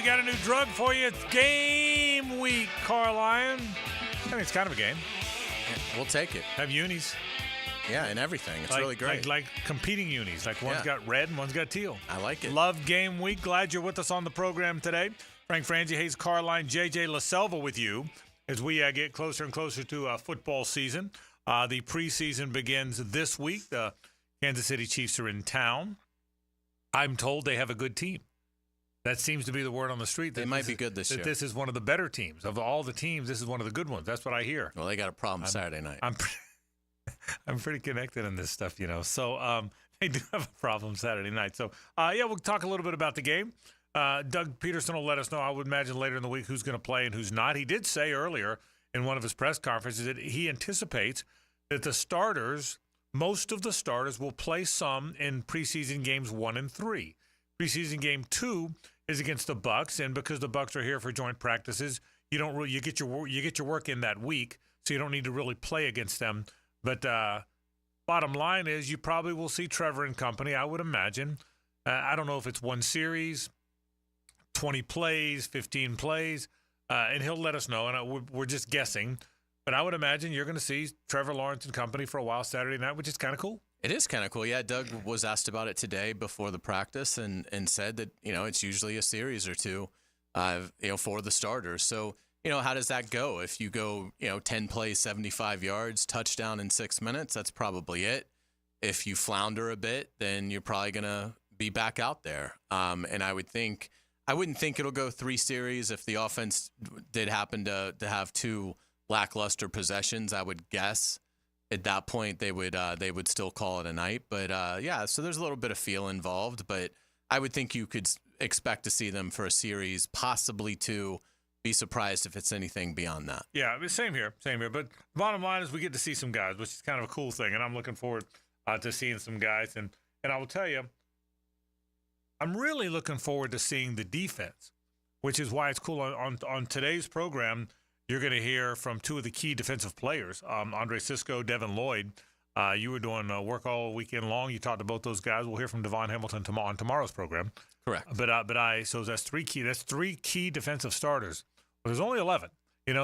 got a new drug for you. It's game week, Carlyon. I mean, it's kind of a game. Yeah, we'll take it. Have unis. Yeah, and everything. It's really great. Like competing unis. Like one's got red and one's got teal. I like it. Love game week. Glad you're with us on the program today. Frank Frangie, Hays Carlyon, JJ LaSelva with you as we get closer and closer to football season. The preseason begins this week. The Kansas City Chiefs are in town. I'm told they have a good team. That seems to be the word on the street. They might be good this year. This is one of the better teams. Of all the teams, this is one of the good ones. That's what I hear. Well, they got a problem Saturday night. I'm pretty connected in this stuff, you know. So they do have a problem Saturday night. So, we'll talk a little bit about the game. Doug Peterson will let us know, I would imagine, later in the week who's going to play and who's not. He did say earlier in one of his press conferences that he anticipates that the starters, most of the starters, will play some in preseason games 1 and 3. Preseason game 2 is against the Bucs, and because the Bucs are here for joint practices, you get your work in that week, so you don't need to really play against them. But bottom line is, you probably will see Trevor and company, I would imagine. I don't know if it's one series, 20 plays, 15 plays, and he'll let us know. And we're just guessing, but I would imagine you're going to see Trevor Lawrence and company for a while Saturday night, which is kind of cool. It is kind of cool. Yeah, Doug was asked about it today before the practice and said that, it's usually a series or two, for the starters. So, how does that go? If you go, 10 plays, 75 yards, touchdown in 6 minutes, that's probably it. If you flounder a bit, then you're probably going to be back out there. And I wouldn't think it'll go 3 series. If the offense did happen to have 2 lackluster possessions, I would guess at that point they would still call it a night. But so there's a little bit of feel involved, but I would think you could expect to see them for a series, possibly 2. Be surprised if it's anything beyond that. Yeah, same here. But bottom line is we get to see some guys, which is kind of a cool thing, and I'm looking forward to seeing some guys. And I will tell you, I'm really looking forward to seeing the defense, which is why it's cool. On today's program, you're going to hear from 2 of the key defensive players, Andre Cisco, Devin Lloyd. You were doing work all weekend long. You talked to both those guys. We'll hear from Devon Hamilton on tomorrow's program. Correct. So that's 3 key. That's 3 key defensive starters. Well, there's only 11.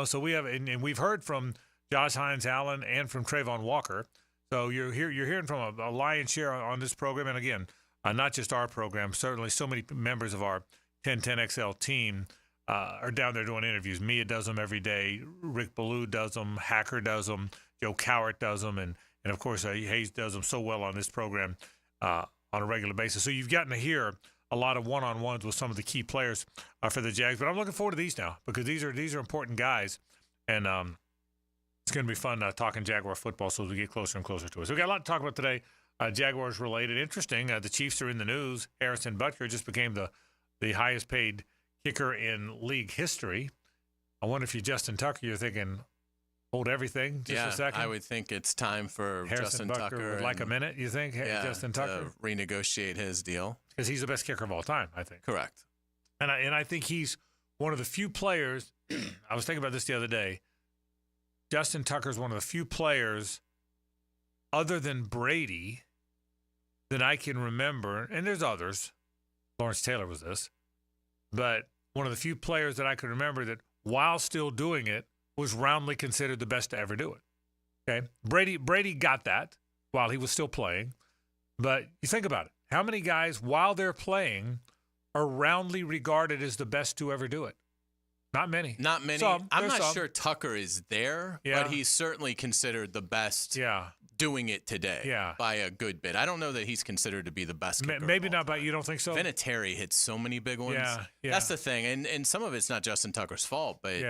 So we have, and we've heard from Josh Hines-Allen and from Trayvon Walker. So you're hearing from a lion's share on this program, and again, not just our program. Certainly, so many members of our 1010XL team are down there doing interviews. Mia does them every day. Rick Ballou does them. Hacker does them. Joe Cowart does them, and of course Hays does them so well on this program on a regular basis. So you've gotten to hear a lot of one-on-ones with some of the key players for the Jags. But I'm looking forward to these now because these are important guys, and it's going to be fun talking Jaguar football so as we get closer and closer to it. So we got a lot to talk about today, Jaguars related. Interesting, the Chiefs are in the news. Harrison Butker just became the highest paid kicker in league history. I wonder if you're Justin Tucker, you're thinking, hold everything just a second. I would think it's time for Harrison Justin Tucker would like a minute, you think, Justin Tucker? To renegotiate his deal. Because he's the best kicker of all time, I think. Correct. And I think he's one of the few players, I was thinking about this the other day, Justin Tucker's one of the few players other than Brady that I can remember, and there's others, Lawrence Taylor was this, but one of the few players that I can remember that while still doing it was roundly considered the best to ever do it. Okay? Brady got that while he was still playing, but you think about it. How many guys, while they're playing, are roundly regarded as the best to ever do it? Not many. Not many. I'm not sure Tucker is there, but he's certainly considered the best doing it today by a good bit. I don't know that he's considered to be the best kicker. Maybe not, but you don't think so? Vinatieri hit so many big ones. Yeah. That's the thing. And some of it's not Justin Tucker's fault, but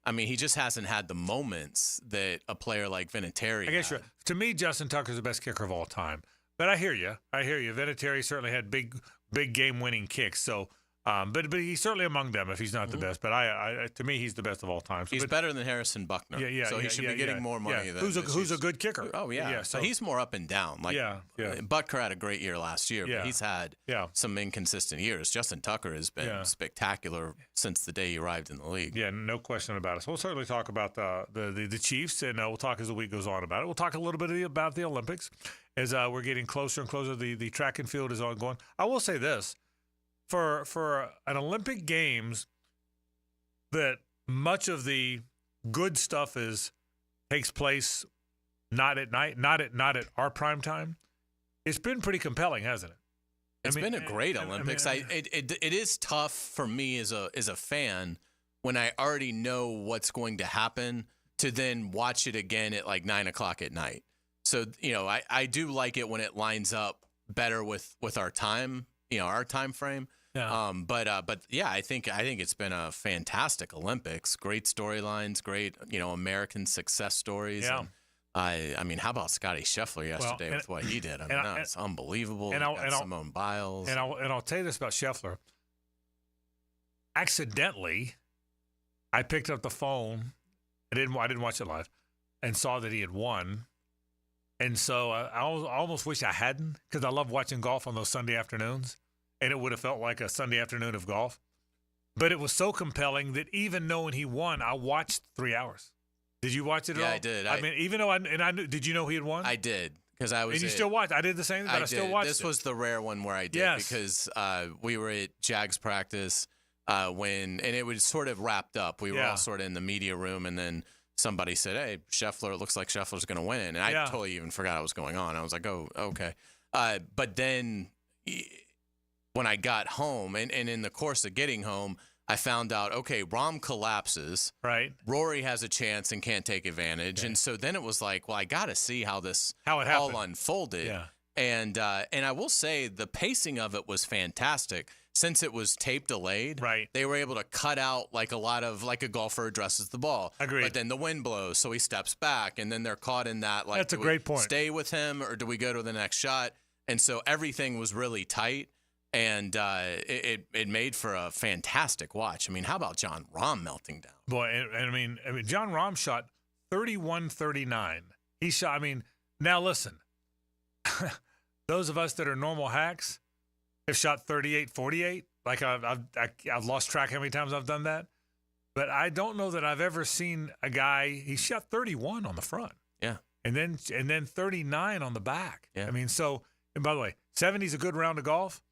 I mean, he just hasn't had the moments that a player like Vinatieri had. To me, Justin Tucker's the best kicker of all time. But I hear you. Vinatieri certainly had big game-winning kicks. So, but he's certainly among them if he's not the best. But I to me, he's the best of all time. So, he's better than Harrison Buckner. So he should be getting more money. Than who's a good kicker? Oh yeah. So he's more up and down. Like Butker had a great year last year, but he's had some inconsistent years. Justin Tucker has been spectacular since the day he arrived in the league. Yeah, no question about it. So we'll certainly talk about the Chiefs, and we'll talk as the week goes on about it. We'll talk a little bit about the Olympics as we're getting closer and closer. The track and field is ongoing. I will say this. for an Olympic Games that much of the good stuff takes place not at night, not at our prime time. It's been pretty compelling, hasn't it? It's been a great Olympics. It is tough for me as a fan when I already know what's going to happen to then watch it again at like 9 o'clock at night. So, I do like it when it lines up better with our time, our time frame. Yeah. But yeah, I think it's been a fantastic Olympics. Great storylines, great, American success stories. Yeah. And, I mean, how about Scotty Scheffler yesterday with what he did? I mean, that's unbelievable. And Simone Biles. And I'll tell you this about Scheffler. Accidentally, I picked up the phone. I didn't watch it live, and saw that he had won. And so I almost wish I hadn't, because I love watching golf on those Sunday afternoons, and it would have felt like a Sunday afternoon of golf. But it was so compelling that even knowing he won, I watched 3 hours. Did you watch it at all? Yeah, I did. I mean, even though I knew, did you know he had won? I did, because I was. And you still watched? I did the same thing, but I still watched. This was the rare one where I did, because we were at Jags practice and it was sort of wrapped up. We were all sort of in the media room, and then somebody said, "Hey, Scheffler, it looks like Scheffler's going to win," and I totally even forgot what was going on. I was like, "Oh, okay." But then when I got home, and in the course of getting home, I found out, okay, Rahm collapses. Right. Rory has a chance and can't take advantage. Okay. And so then it was like, well, I got to see how it all unfolded. Yeah. And I will say the pacing of it was fantastic. Since it was tape delayed, right, they were able to cut out like a golfer addresses the ball. Agreed. But then the wind blows, so he steps back, and then they're caught in that. Like, that's a great point. Stay with him, or do we go to the next shot? And so everything was really tight. And it made for a fantastic watch. I mean, how about Jon Rahm melting down? Boy, and I mean, Jon Rahm shot 31-39. He shot. I mean, now listen, those of us that are normal hacks have shot 38-48. Like I've lost track how many times I've done that. But I don't know that I've ever seen a guy. He shot 31 on the front. Yeah, and then 39 on the back. Yeah. I mean, so, and by the way, 70's a good round of golf.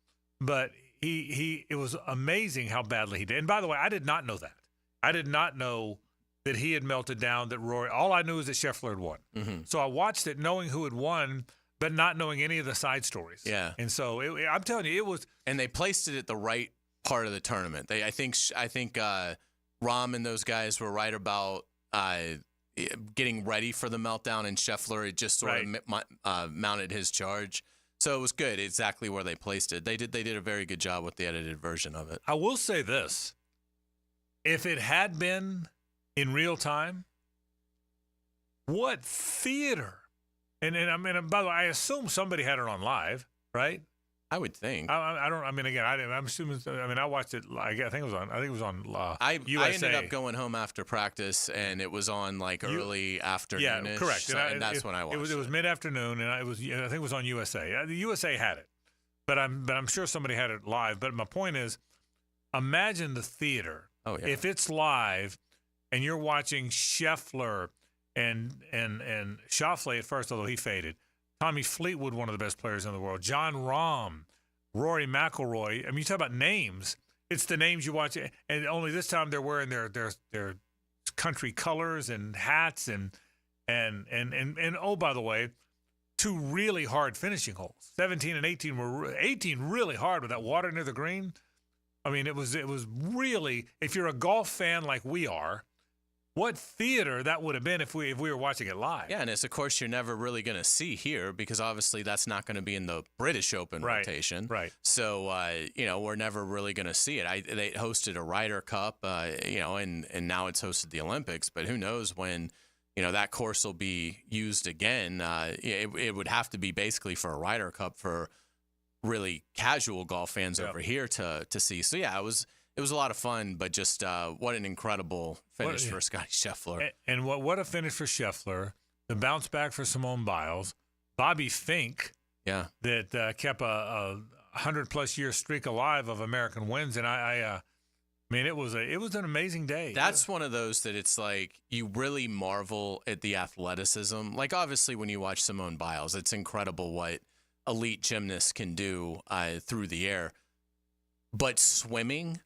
But it was amazing how badly he did. And by the way, I did not know that. I did not know that he had melted down, that Rory. All I knew is that Scheffler had won. Mm-hmm. So I watched it knowing who had won, but not knowing any of the side stories. Yeah. And so I'm telling you, it was. And they placed it at the right part of the tournament. I think Rahm and those guys were right about getting ready for the meltdown, and Scheffler had just sort of mounted his charge. So it was good, exactly where they placed it. They did a very good job with the edited version of it. I will say this. If it had been in real time, what theater. And I mean, by the way, I assume somebody had it on live, right? I would think. I don't. I mean, again, I'm assuming. I mean, I watched it. I think it was on. USA. I ended up going home after practice, and it was on like early afternoon. Yeah, correct. So, and that's when I watched it. It was mid-afternoon, and I think it was on USA. The USA had it, but I'm sure somebody had it live. But my point is, imagine the theater. Oh yeah. If it's live, and you're watching Scheffler and Schauffele at first, although he faded. Tommy Fleetwood, one of the best players in the world. Jon Rahm, Rory McIlroy. I mean, you talk about names. It's the names you watch, and only this time they're wearing their country colors and hats and oh, by the way, two really hard finishing holes. 17 and 18 were 18 really hard with that water near the green. I mean, it was really, if you're a golf fan like we are. What theater that would have been if we were watching it live. Yeah, and it's, of course, you're never really going to see here because obviously that's not going to be in the British Open rotation. Right. So, we're never really going to see it. They hosted a Ryder Cup, and now it's hosted the Olympics. But who knows when, that course will be used again. It would have to be basically for a Ryder Cup for really casual golf fans over here to see. So, yeah, it was a lot of fun, but just what an incredible finish for Scotty Scheffler. And what a finish for Scheffler. The bounce back for Simone Biles. Bobby Fink, that kept a 100-plus year streak alive of American wins. And I mean, it was an amazing day. That's one of those that it's like you really marvel at the athleticism. Like, obviously, when you watch Simone Biles, it's incredible what elite gymnasts can do through the air. but swimming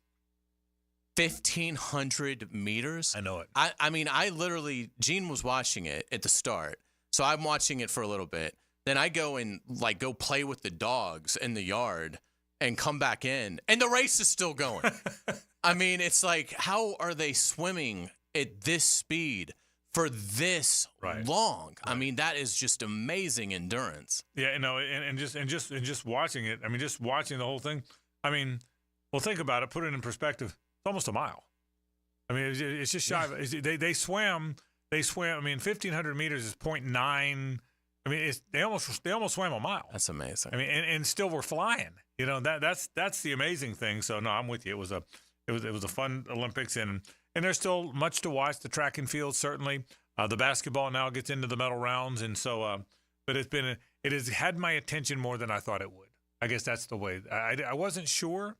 1,500 meters. I know it. I mean, I literally, Gene was watching it at the start. So I'm watching it for a little bit. Then I go and go play with the dogs in the yard and come back in, and the race is still going. I mean, it's like, how are they swimming at this speed for this long? Right. I mean, that is just amazing endurance. Yeah, and just watching it. I mean, just watching the whole thing. I mean, well, think about it. Put it in perspective. It's almost a mile. I mean, it's just shy. Yeah. They swam. I mean, 1,500 meters is 0.9. I mean, they almost swam a mile. That's amazing. I mean, and still we're flying. You know, that's the amazing thing. So no, I'm with you. It was a fun Olympics, and there's still much to watch. The track and field, certainly. The basketball now gets into the medal rounds, and so but it has had my attention more than I thought it would. I guess that's the way. I wasn't sure.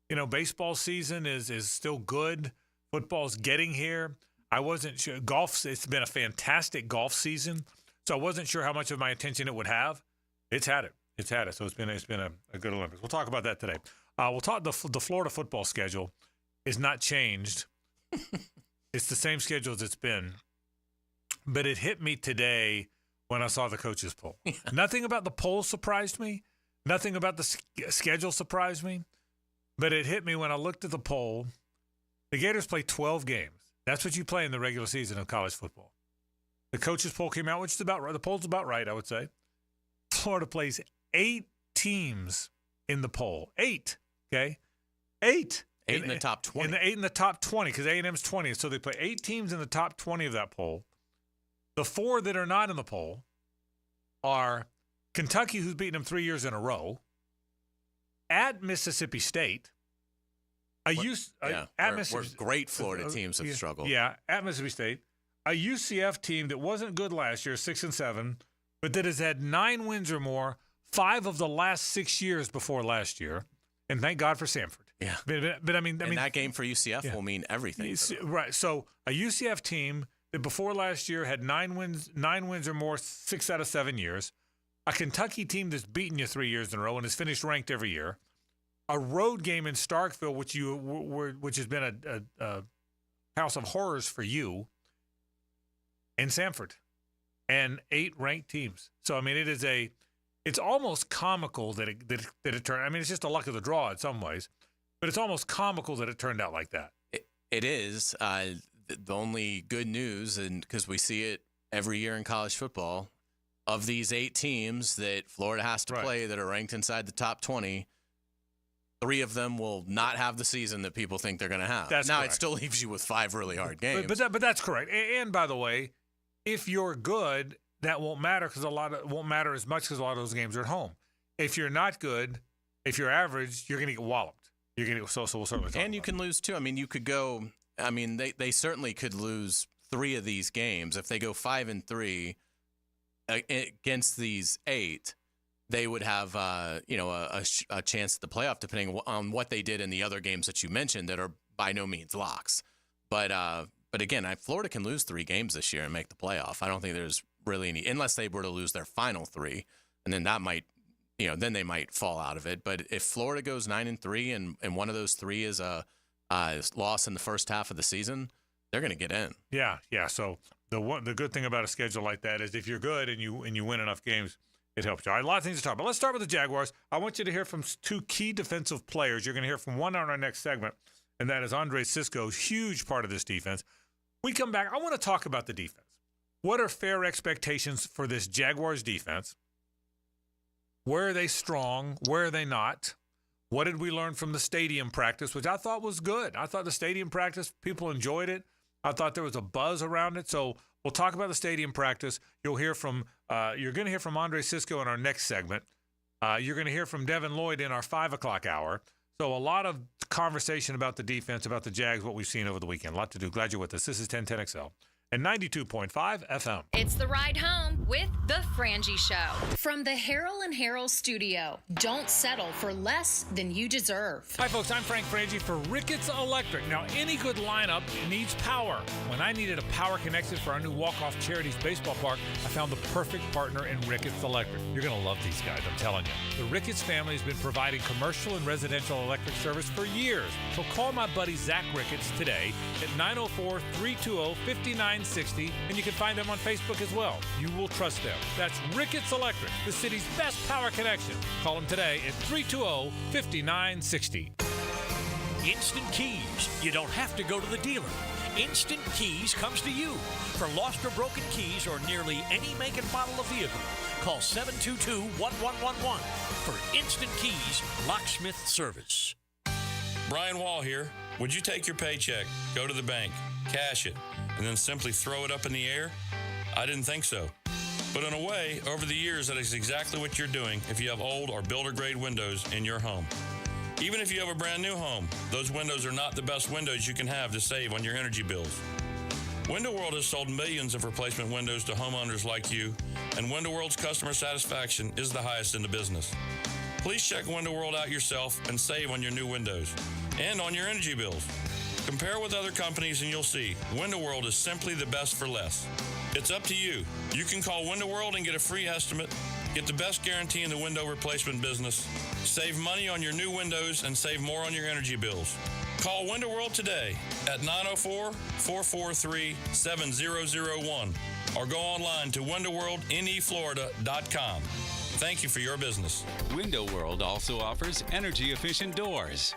You know, baseball season is still good. Football's getting here. I wasn't sure. It's been a fantastic golf season, so I wasn't sure how much of my attention it would have. It's had it. So it's been a good Olympics. We'll talk about that today. We'll talk the Florida football schedule is not changed. It's the same schedule as it's been, but it hit me today when I saw the coaches poll. Yeah. Nothing about the poll surprised me. Nothing about the schedule surprised me, but it hit me when I looked at the poll. The Gators play 12 games. That's what you play in the regular season of college football. The coaches poll came out, which is about right. The poll's about right, I would say. Florida plays 8 teams in the poll. 8, okay? 8. 8 in the top 20. 8 in the top 20, because A&M's 20. So they play 8 teams in the top 20 of that poll. The 4 that are not in the poll are Kentucky, who's beaten them 3 years in a row, at Mississippi State. Where great Florida teams have struggled. Yeah, at Mississippi State. A UCF team that wasn't good last year, 6-7, but that has had 9 wins or more 5 of the last 6 years before last year. And thank God for Samford. Yeah. But I mean, that game for UCF will mean everything. Right. So a UCF team that before last year had 9 wins or more 6 out of 7 years. A Kentucky team that's beaten you 3 years in a row and has finished ranked every year. A road game in Starkville, which has been a house of horrors for you, and Samford, and 8 ranked teams. So I mean, it's almost comical that it turned. I mean, it's just a luck of the draw in some ways, but it's almost comical that it turned out like that. It is. The only good news, and because we see it every year in college football, of these 8 teams that Florida has to play that are ranked inside the top 20. 3 of them will not have the season that people think they're going to have. That's now, correct. It still leaves you with 5 really hard games. But that's correct. And by the way, if you're good, that won't matter won't matter as much because a lot of those games are at home. If you're not good, if you're average, you're going to get walloped. You're going to so we'll certainly talk and you can lose too. I mean, you could go. I mean, they certainly could lose 3 of these games if they go 5-3 against these 8. They would have, a chance at the playoff, depending on what they did in the other games that you mentioned that are by no means locks. But again, Florida can lose 3 games this year and make the playoff. I don't think there's really any, unless they were to lose their final 3, and then that might, then they might fall out of it. But if Florida goes 9-3 and one of those 3 is a loss in the first half of the season, they're going to get in. Yeah. So the good thing about a schedule like that is if you're good and you win enough games, it helps you. All right, a lot of things to talk about. Let's start with the Jaguars. I want you to hear from 2 key defensive players. You're going to hear from one on our next segment, and that is Andre Cisco, huge part of this defense. We come back. I want to talk about the defense. What are fair expectations for this Jaguars defense? Where are they strong? Where are they not? What did we learn from the stadium practice, which I thought was good? I thought the stadium practice, people enjoyed it. I thought there was a buzz around it. So we'll talk about the stadium practice. You're going to hear from Andre Cisco in our next segment. You're going to hear from Devin Lloyd in our 5 o'clock hour. So a lot of conversation about the defense, about the Jags, what we've seen over the weekend. A lot to do. Glad you're with us. This is 1010XL and 92.5 FM. It's the ride home with the Frangie Show. From the Harrell and Harrell studio, don't settle for less than you deserve. Hi, folks. I'm Frank Frangie for Ricketts Electric. Now, any good lineup needs power. When I needed a power connection for our new Walk-Off Charities baseball park, I found the perfect partner in Ricketts Electric. You're going to love these guys, I'm telling you. The Ricketts family has been providing commercial and residential electric service for years. So call my buddy Zach Ricketts today at 904-320-5960, and you can find them on Facebook as well. You will trust them. That's Ricketts Electric, the city's best power connection. Call them today at 320-5960. Instant Keys. You don't have to go to the dealer. Instant Keys comes to you. For lost or broken keys or nearly any make and model of vehicle, call 722-1111 for Instant Keys locksmith service. Brian Wall here. Would you take your paycheck, go to the bank, cash it, and then simply throw it up in the air? I didn't think so. But in a way, over the years, that is exactly what you're doing if you have old or builder-grade windows in your home. Even if you have a brand new home, those windows are not the best windows you can have to save on your energy bills. Window World has sold millions of replacement windows to homeowners like you, and Window World's customer satisfaction is the highest in the business. Please check Window World out yourself and save on your new windows and on your energy bills. Compare with other companies and you'll see Window World is simply the best for less. It's up to you. You can call Window World and get a free estimate, get the best guarantee in the window replacement business, save money on your new windows, and save more on your energy bills. Call Window World today at 904-443-7001 or go online to windowworldneflorida.com. Thank you for your business. Window World also offers energy-efficient doors.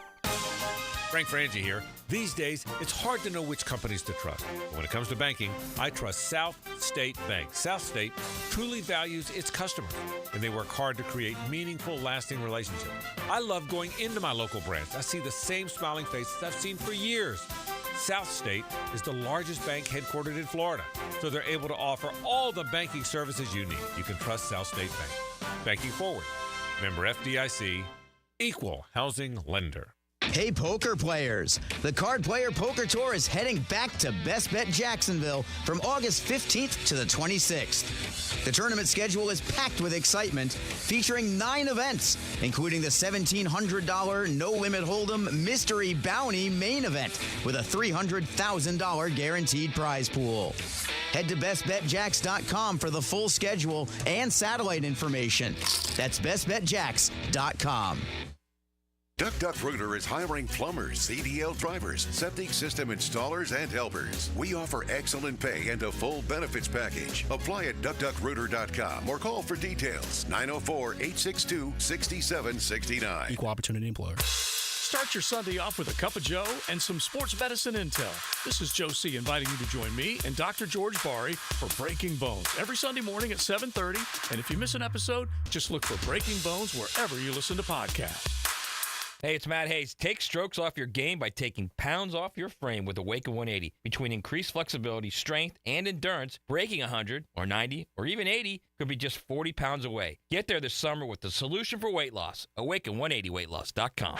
Frank Frangie here. These days, it's hard to know which companies to trust. But when it comes to banking, I trust South State Bank. South State truly values its customers, and they work hard to create meaningful, lasting relationships. I love going into my local branch. I see the same smiling faces I've seen for years. South State is the largest bank headquartered in Florida, so they're able to offer all the banking services you need. You can trust South State Bank. Banking forward. Member FDIC, equal housing lender. Hey, poker players. The Card Player Poker Tour is heading back to Best Bet Jacksonville from August 15th to the 26th. The tournament schedule is packed with excitement, featuring 9 events, including the $1,700 no-limit hold'em Mystery Bounty main event with a $300,000 guaranteed prize pool. Head to bestbetjacks.com for the full schedule and satellite information. That's bestbetjacks.com. Duck Rooter is hiring plumbers, CDL drivers, septic system installers, and helpers. We offer excellent pay and a full benefits package. Apply at duckrooter.com or call for details. 904-862-6769. Equal opportunity employer. Start your Sunday off with a cup of Joe and some sports medicine intel. This is Joe C. inviting you to join me and Dr. George Bari for Breaking Bones every Sunday morning at 7:30. And if you miss an episode, just look for Breaking Bones wherever you listen to podcasts. Hey, it's Matt Hays. Take strokes off your game by taking pounds off your frame with Awaken 180. Between increased flexibility, strength, and endurance, breaking 100 or 90 or even 80 could be just 40 pounds away. Get there this summer with the solution for weight loss. Awaken180weightloss.com.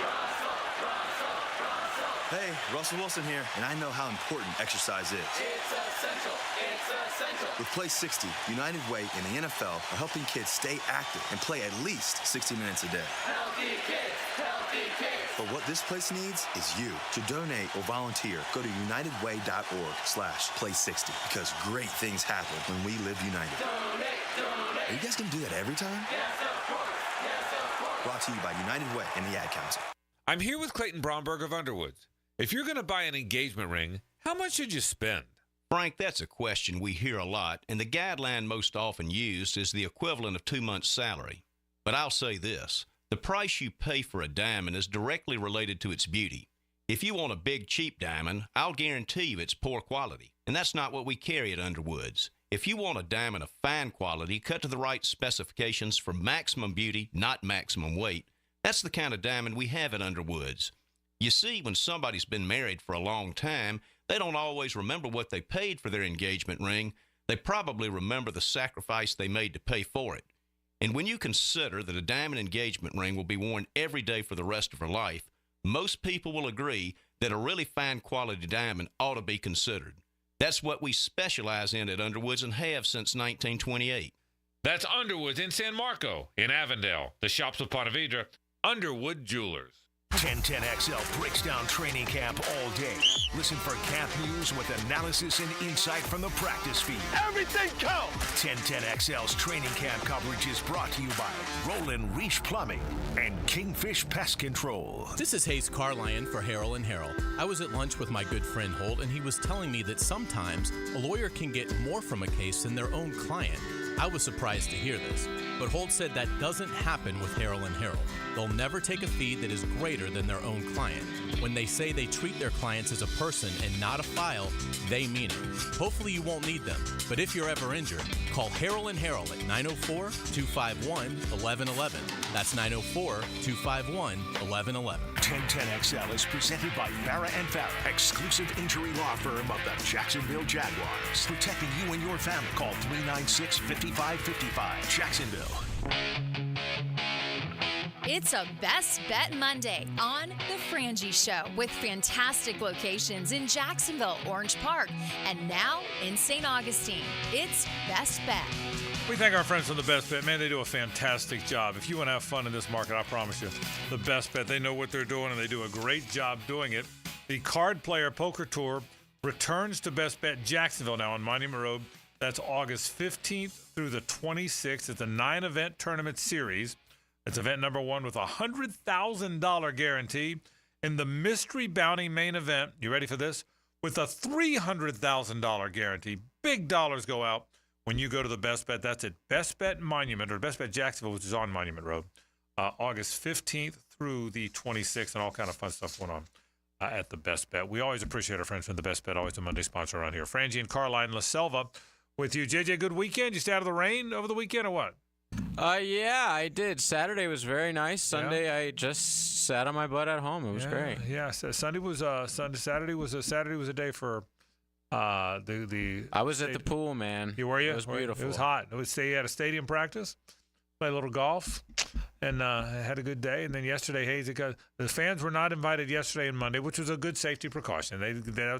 Hey, Russell Wilson here, and I know how important exercise is. It's essential. It's essential. With Play 60, United Way and the NFL are helping kids stay active and play at least 60 minutes a day. Healthy kids, healthy kids. But what this place needs is you. To donate or volunteer, go to unitedway.org/play60 because great things happen when we live united. Donate. Are you guys going to do that every time? Yes, of course. Yes, of course. Brought to you by United Way and the Ad Council. I'm here with Clayton Bromberg of Underwoods. If you're going to buy an engagement ring, how much should you spend? Frank, that's a question we hear a lot, and the guideline most often used is the equivalent of 2 months' salary. But I'll say this. The price you pay for a diamond is directly related to its beauty. If you want a big, cheap diamond, I'll guarantee you it's poor quality, and that's not what we carry at Underwoods. If you want a diamond of fine quality, cut to the right specifications for maximum beauty, not maximum weight, that's the kind of diamond we have at Underwoods. You see, when somebody's been married for a long time, they don't always remember what they paid for their engagement ring. They probably remember the sacrifice they made to pay for it. And when you consider that a diamond engagement ring will be worn every day for the rest of her life, most people will agree that a really fine quality diamond ought to be considered. That's what we specialize in at Underwoods and have since 1928. That's Underwood's in San Marco, in Avondale, the shops of Ponte Vedra, Underwood Jewelers. 1010XL breaks down training camp all day. Listen for camp news with analysis and insight from the practice feed. Everything counts! 1010XL's training camp coverage is brought to you by Roland Reach Plumbing and Kingfish Pest Control. This is Hays Carlyon for Harrell & Harrell. I was at lunch with my good friend Holt, and he was telling me that sometimes a lawyer can get more from a case than their own client. I was surprised to hear this, but Holt said that doesn't happen with Harrell & Harrell. They'll never take a fee that is greater than their own client. When they say they treat their clients as a person and not a file, they mean it. Hopefully you won't need them, but if you're ever injured, call Harrell & Harrell at 904-251-1111. That's 904-251-1111. 1010XL is presented by Farrah & Farrah, exclusive injury law firm of the Jacksonville Jaguars. Protecting you and your family. Call 396-5555. Jacksonville. It's a Best Bet Monday on The Frangie Show with fantastic locations in Jacksonville, Orange Park, and now in St. Augustine. It's Best Bet. We thank our friends from the Best Bet. Man, they do a fantastic job. If you want to have fun in this market, I promise you, the Best Bet, they know what they're doing, and they do a great job doing it. The Card Player Poker Tour returns to Best Bet Jacksonville now on Monument Road. That's August 15th through the 26th. It's a 9-event tournament series. It's event number 1 with a $100,000 guarantee. In the Mystery Bounty main event, you ready for this? With a $300,000 guarantee. Big dollars go out when you go to the Best Bet. That's at Best Bet Monument, or Best Bet Jacksonville, which is on Monument Road, August 15th through the 26th, and all kind of fun stuff going on at the Best Bet. We always appreciate our friends from the Best Bet, always a Monday sponsor around here. Frangie and Carlyon La Selva with you. JJ, good weekend? You stay out of the rain over the weekend or what? Yeah, I did. Saturday was very nice. Sunday, I just sat on my butt at home. It was great. Yeah, so Saturday was a day for the. I was at the pool, man. You were? You? It was beautiful. It was hot. You had a stadium practice, played a little golf, and had a good day. And then yesterday, Hays, the fans were not invited yesterday and Monday, which was a good safety precaution.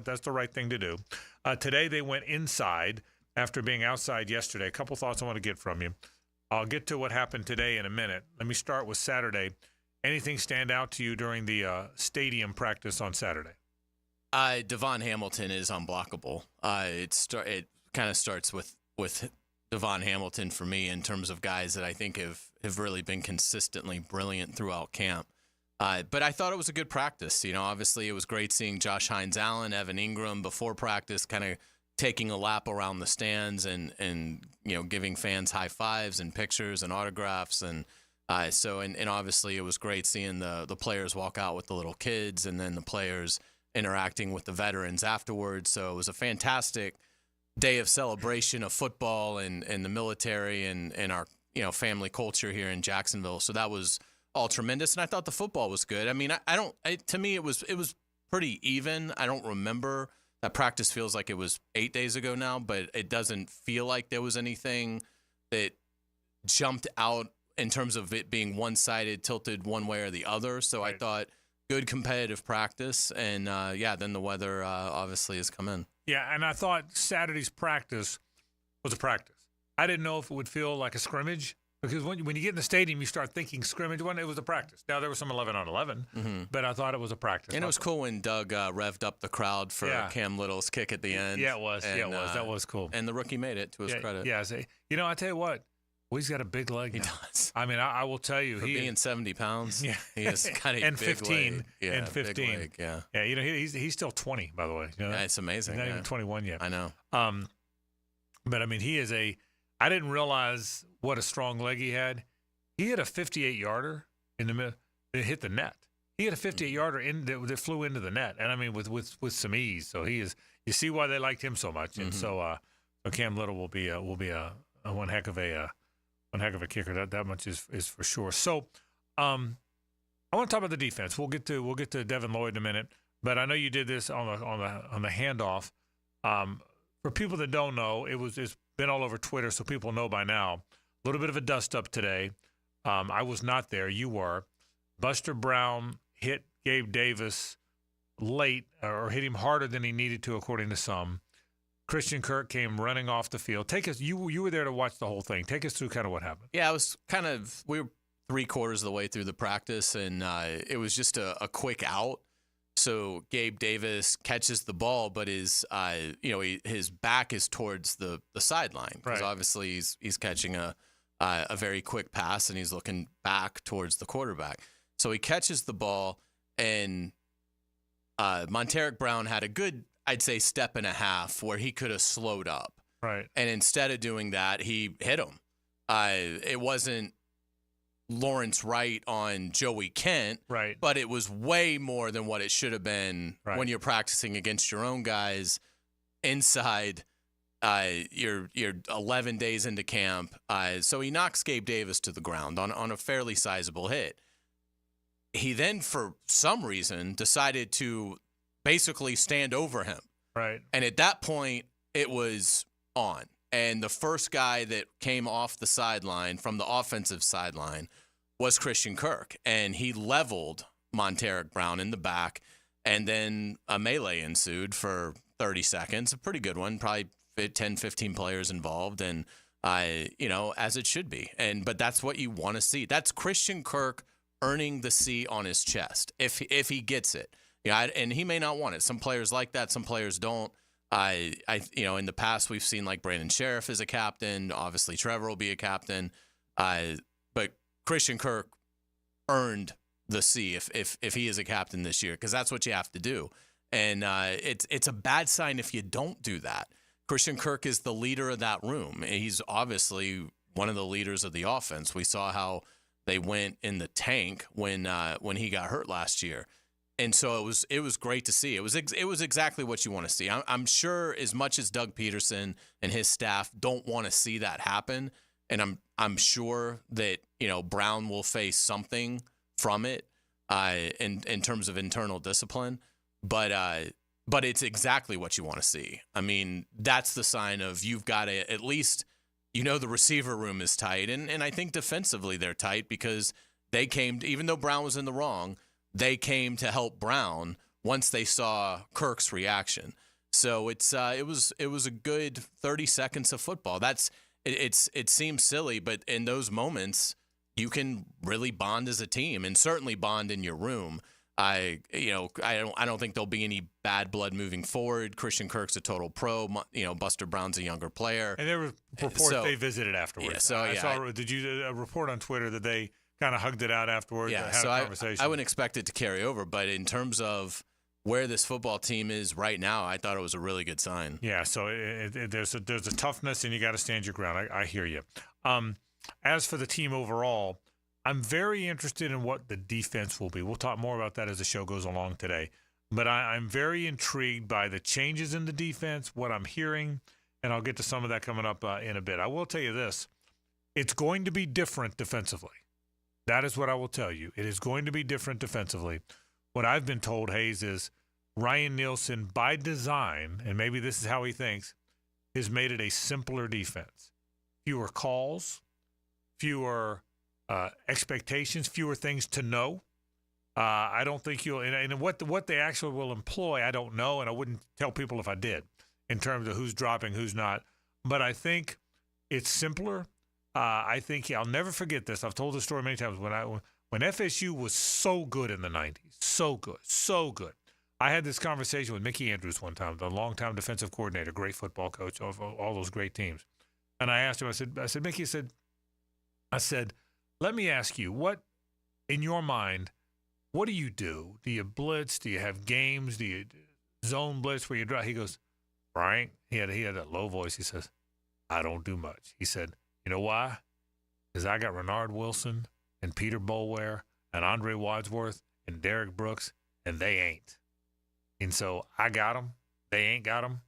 That's the right thing to do. Today they went inside after being outside yesterday. A couple thoughts I want to get from you. I'll get to what happened today in a minute. Let me start with Saturday. Anything stand out to you during the stadium practice on Saturday? Devon Hamilton is unblockable. It kind of starts with Devon Hamilton for me in terms of guys that I think have really been consistently brilliant throughout camp. But I thought it was a good practice. You know, obviously it was great seeing Josh Hines-Allen, Evan Ingram before practice, kind of taking a lap around the stands and you know, giving fans high fives and pictures and autographs. And obviously it was great seeing the players walk out with the little kids and then the players interacting with the veterans afterwards. So it was a fantastic day of celebration of football and the military and our, you know, family culture here in Jacksonville. So that was all tremendous. And I thought the football was good. I mean, to me, it was pretty even. I don't remember. That practice feels like it was 8 days ago now, but it doesn't feel like there was anything that jumped out in terms of it being one-sided, tilted one way or the other. So right. I thought good competitive practice, and then the weather obviously has come in. Yeah, and I thought Saturday's practice was a practice. I didn't know if it would feel like a scrimmage. Because when you get in the stadium, you start thinking scrimmage. When it was a practice. Now, there was some 11-on-11, but I thought it was a practice. And it was cool when Doug revved up the crowd for Cam Little's kick at the end. Yeah, it was. That was cool. And the rookie made it, to his credit. Yeah, you know, I tell you what, he's got a big leg now. He does. I mean, I will tell you. For being 70 pounds, he has got a and big 15, leg. Yeah, and 15. Big leg, yeah. Yeah, you know, he's still 20, by the way. You know that? Yeah, it's amazing. He's not even 21 yet. I know. But, I mean, I didn't realize what a strong leg he had. He had a 58-yarder in the middle that hit the net. He had a 58-yarder that flew into the net, and I mean with some ease. So he is. You see why they liked him so much, and so Cam Little will be a one heck of a kicker. That much is for sure. So I want to talk about the defense. We'll get to Devin Lloyd in a minute, but I know you did this on the handoff. For people that don't know, it's been all over Twitter, so people know by now. A little bit of a dust up today. I was not there. You were. Buster Brown hit Gabe Davis late, or hit him harder than he needed to, according to some. Christian Kirk came running off the field. Take us. You were there to watch the whole thing. Take us through kind of what happened. Yeah, it was we were 3/4 of the way through the practice, and it was just a quick out. So Gabe Davis catches the ball, but his back is towards the sideline because obviously he's catching a very quick pass and he's looking back towards the quarterback. So he catches the ball, and Monteric Brown had a good, I'd say, step and a half where he could have slowed up. Right. And instead of doing that, he hit him. It wasn't Lawrence Wright on Joey Kent, right? But it was way more than what it should have been when you're practicing against your own guys inside. You're 11 days into camp, so he knocks Gabe Davis to the ground on a fairly sizable hit. He then, for some reason, decided to basically stand over him, right? And at that point, it was on. And the first guy that came off the sideline from the offensive sideline was Christian Kirk. And he leveled Monteric Brown in the back. And then a melee ensued for 30 seconds, a pretty good one, probably 10, 15 players involved. And, as it should be. But that's what you want to see. That's Christian Kirk earning the C on his chest if he gets it. And he may not want it. Some players like that. Some players don't. In the past we've seen like Brandon Sheriff is a captain. Obviously Trevor will be a captain. But Christian Kirk earned the C if he is a captain this year, because that's what you have to do. And it's a bad sign if you don't do that. Christian Kirk is the leader of that room. He's obviously one of the leaders of the offense. We saw how they went in the tank when he got hurt last year. And so it was great to see. It was exactly what you want to see. I'm sure as much as Doug Peterson and his staff don't want to see that happen, and I'm sure that Brown will face something from it in terms of internal discipline, but it's exactly what you want to see. I mean, that's the sign of you've got to at least the receiver room is tight, and I think defensively they're tight because they came, even though Brown was in the wrong, they came to help Brown once they saw Kirk's reaction. So it was a good 30 seconds of football. It seems silly, but in those moments you can really bond as a team, and certainly bond in your room. I don't think there'll be any bad blood moving forward. Christian Kirk's a total pro. Buster Brown's a younger player. And there were reports they visited afterwards. Yeah, I saw. Did you report on Twitter that they kind of hugged it out afterwards? Yeah, and had a conversation? I wouldn't expect it to carry over, but in terms of where this football team is right now, I thought it was a really good sign. Yeah, so there's a toughness, and you got to stand your ground. I hear you. As for the team overall, I'm very interested in what the defense will be. We'll talk more about that as the show goes along today. But I'm very intrigued by the changes in the defense, what I'm hearing, and I'll get to some of that coming up in a bit. I will tell you this. It's going to be different defensively. That is what I will tell you. It is going to be different defensively. What I've been told, Hays, is Ryan Nielsen, by design, and maybe this is how he thinks, has made it a simpler defense. Fewer calls, fewer expectations, fewer things to know. I don't think you'll – and what they actually will employ, I don't know, and I wouldn't tell people if I did in terms of who's dropping, who's not. But I think it's simpler. I think I'll never forget this. I've told this story many times. When FSU was so good in the 90s, so good. I had this conversation with Mickey Andrews one time, the longtime defensive coordinator, great football coach of all those great teams. And I asked him, I said, Mickey, I said, let me ask you, what, in your mind, what do you do? Do you blitz? Do you have games? Do you zone blitz where you drop? He goes, Frank, he had that low voice. He says, I don't do much. He said, you know why? Because I got Renard Wilson and Peter Boulware and Andre Wadsworth and Derek Brooks, and they ain't. And so I got them. They ain't got them.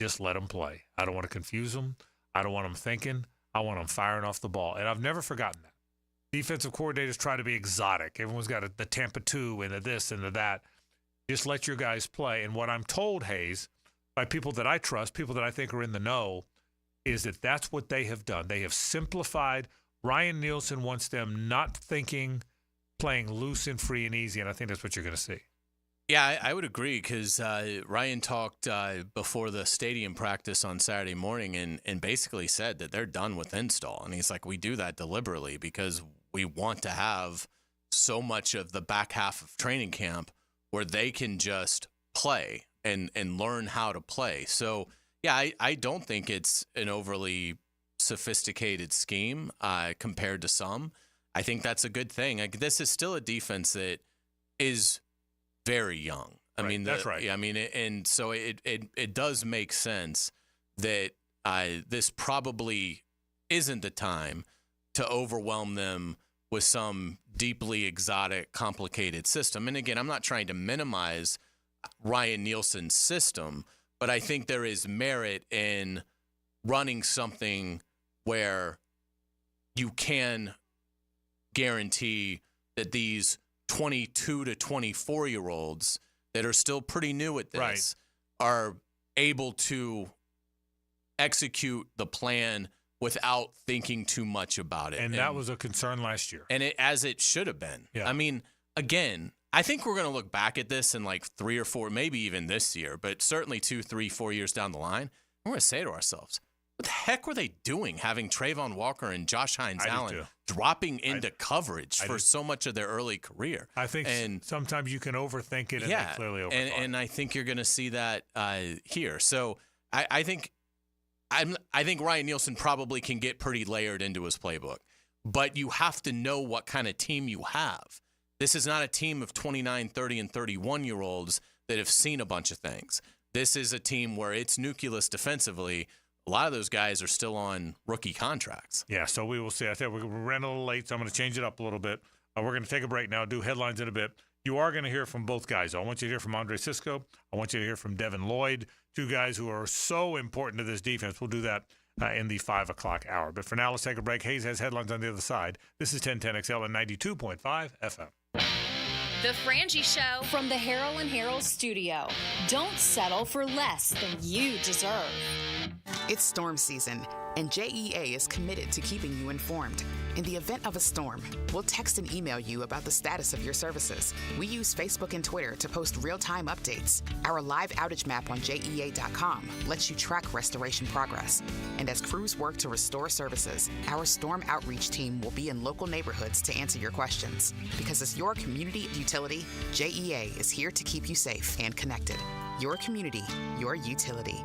Just let them play. I don't want to confuse them. I don't want them thinking. I want them firing off the ball. And I've never forgotten that. Defensive coordinators try to be exotic. Everyone's got the Tampa 2 and the this and the that. Just let your guys play. And what I'm told, Hays, by people that I trust, people that I think are in the know, is that that's what they have done. They have simplified. Ryan Nielsen wants them not thinking, playing loose and free and easy, and I think that's what you're going to see. Yeah, I would agree because Ryan talked before the stadium practice on Saturday morning and basically said that they're done with install. And he's like, we do that deliberately because we want to have so much of the back half of training camp where they can just play and learn how to play. So, yeah, I don't think it's an overly sophisticated scheme compared to some. I think that's a good thing. Like, this is still a defense that is very young. I mean, that's right. I mean, and so it does make sense that this probably isn't the time to overwhelm them with some deeply exotic, complicated system. And again, I'm not trying to minimize Ryan Nielsen's system, but I think there is merit in running something where you can guarantee that these 22 to 24-year-olds that are still pretty new at this are able to execute the plan without thinking too much about it. And that was a concern last year. And as it should have been. Yeah. I mean, again, I think we're going to look back at this in like 3 or 4, maybe even this year, but certainly 2, 3, 4 years down the line, we're going to say to ourselves, what the heck were they doing having Trayvon Walker and Josh Hines-Allen dropping into coverage for so much of their early career? I think sometimes you can overthink it, and they clearly overthought. And I think you're going to see that here. So I think Ryan Nielsen probably can get pretty layered into his playbook, but you have to know what kind of team you have. This is not a team of 29, 30, and 31-year-olds that have seen a bunch of things. This is a team where its nucleus defensively, a lot of those guys are still on rookie contracts. Yeah, so we will see. I said we're running a little late, so I'm going to change it up a little bit. We're going to take a break now, do headlines in a bit. You are going to hear from both guys. I want you to hear from Andre Cisco. I want you to hear from Devin Lloyd, two guys who are so important to this defense. We'll do that in the 5 o'clock hour. But for now, let's take a break. Hays has headlines on the other side. This is 1010XL and 92.5 FM. The Frangie Show from the Harold and Harold studio. Don't settle for less than you deserve. It's storm season, and JEA is committed to keeping you informed. In the event of a storm, we'll text and email you about the status of your services. We use Facebook and Twitter to post real-time updates. Our live outage map on JEA.com lets you track restoration progress. And as crews work to restore services, our storm outreach team will be in local neighborhoods to answer your questions. Because as your community utility, JEA is here to keep you safe and connected. Your community, your utility.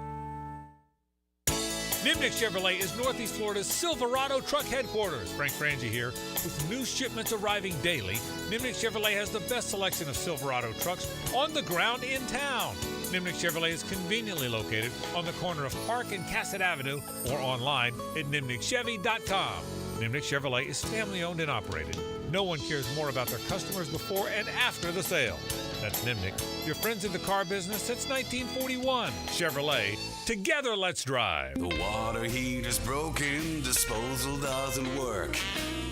Nimnick Chevrolet is Northeast Florida's Silverado truck headquarters. Frank Frangie here. With new shipments arriving daily, Nimnick Chevrolet has the best selection of Silverado trucks on the ground in town. Nimnick Chevrolet is conveniently located on the corner of Park and Cassett Avenue or online at nimnickchevy.com. Nimnick Chevrolet is family-owned and operated. No one cares more about their customers before and after the sale. That's Nimnick, your friends in the car business since 1941. Chevrolet, together let's drive. The water heater's broken, disposal doesn't work.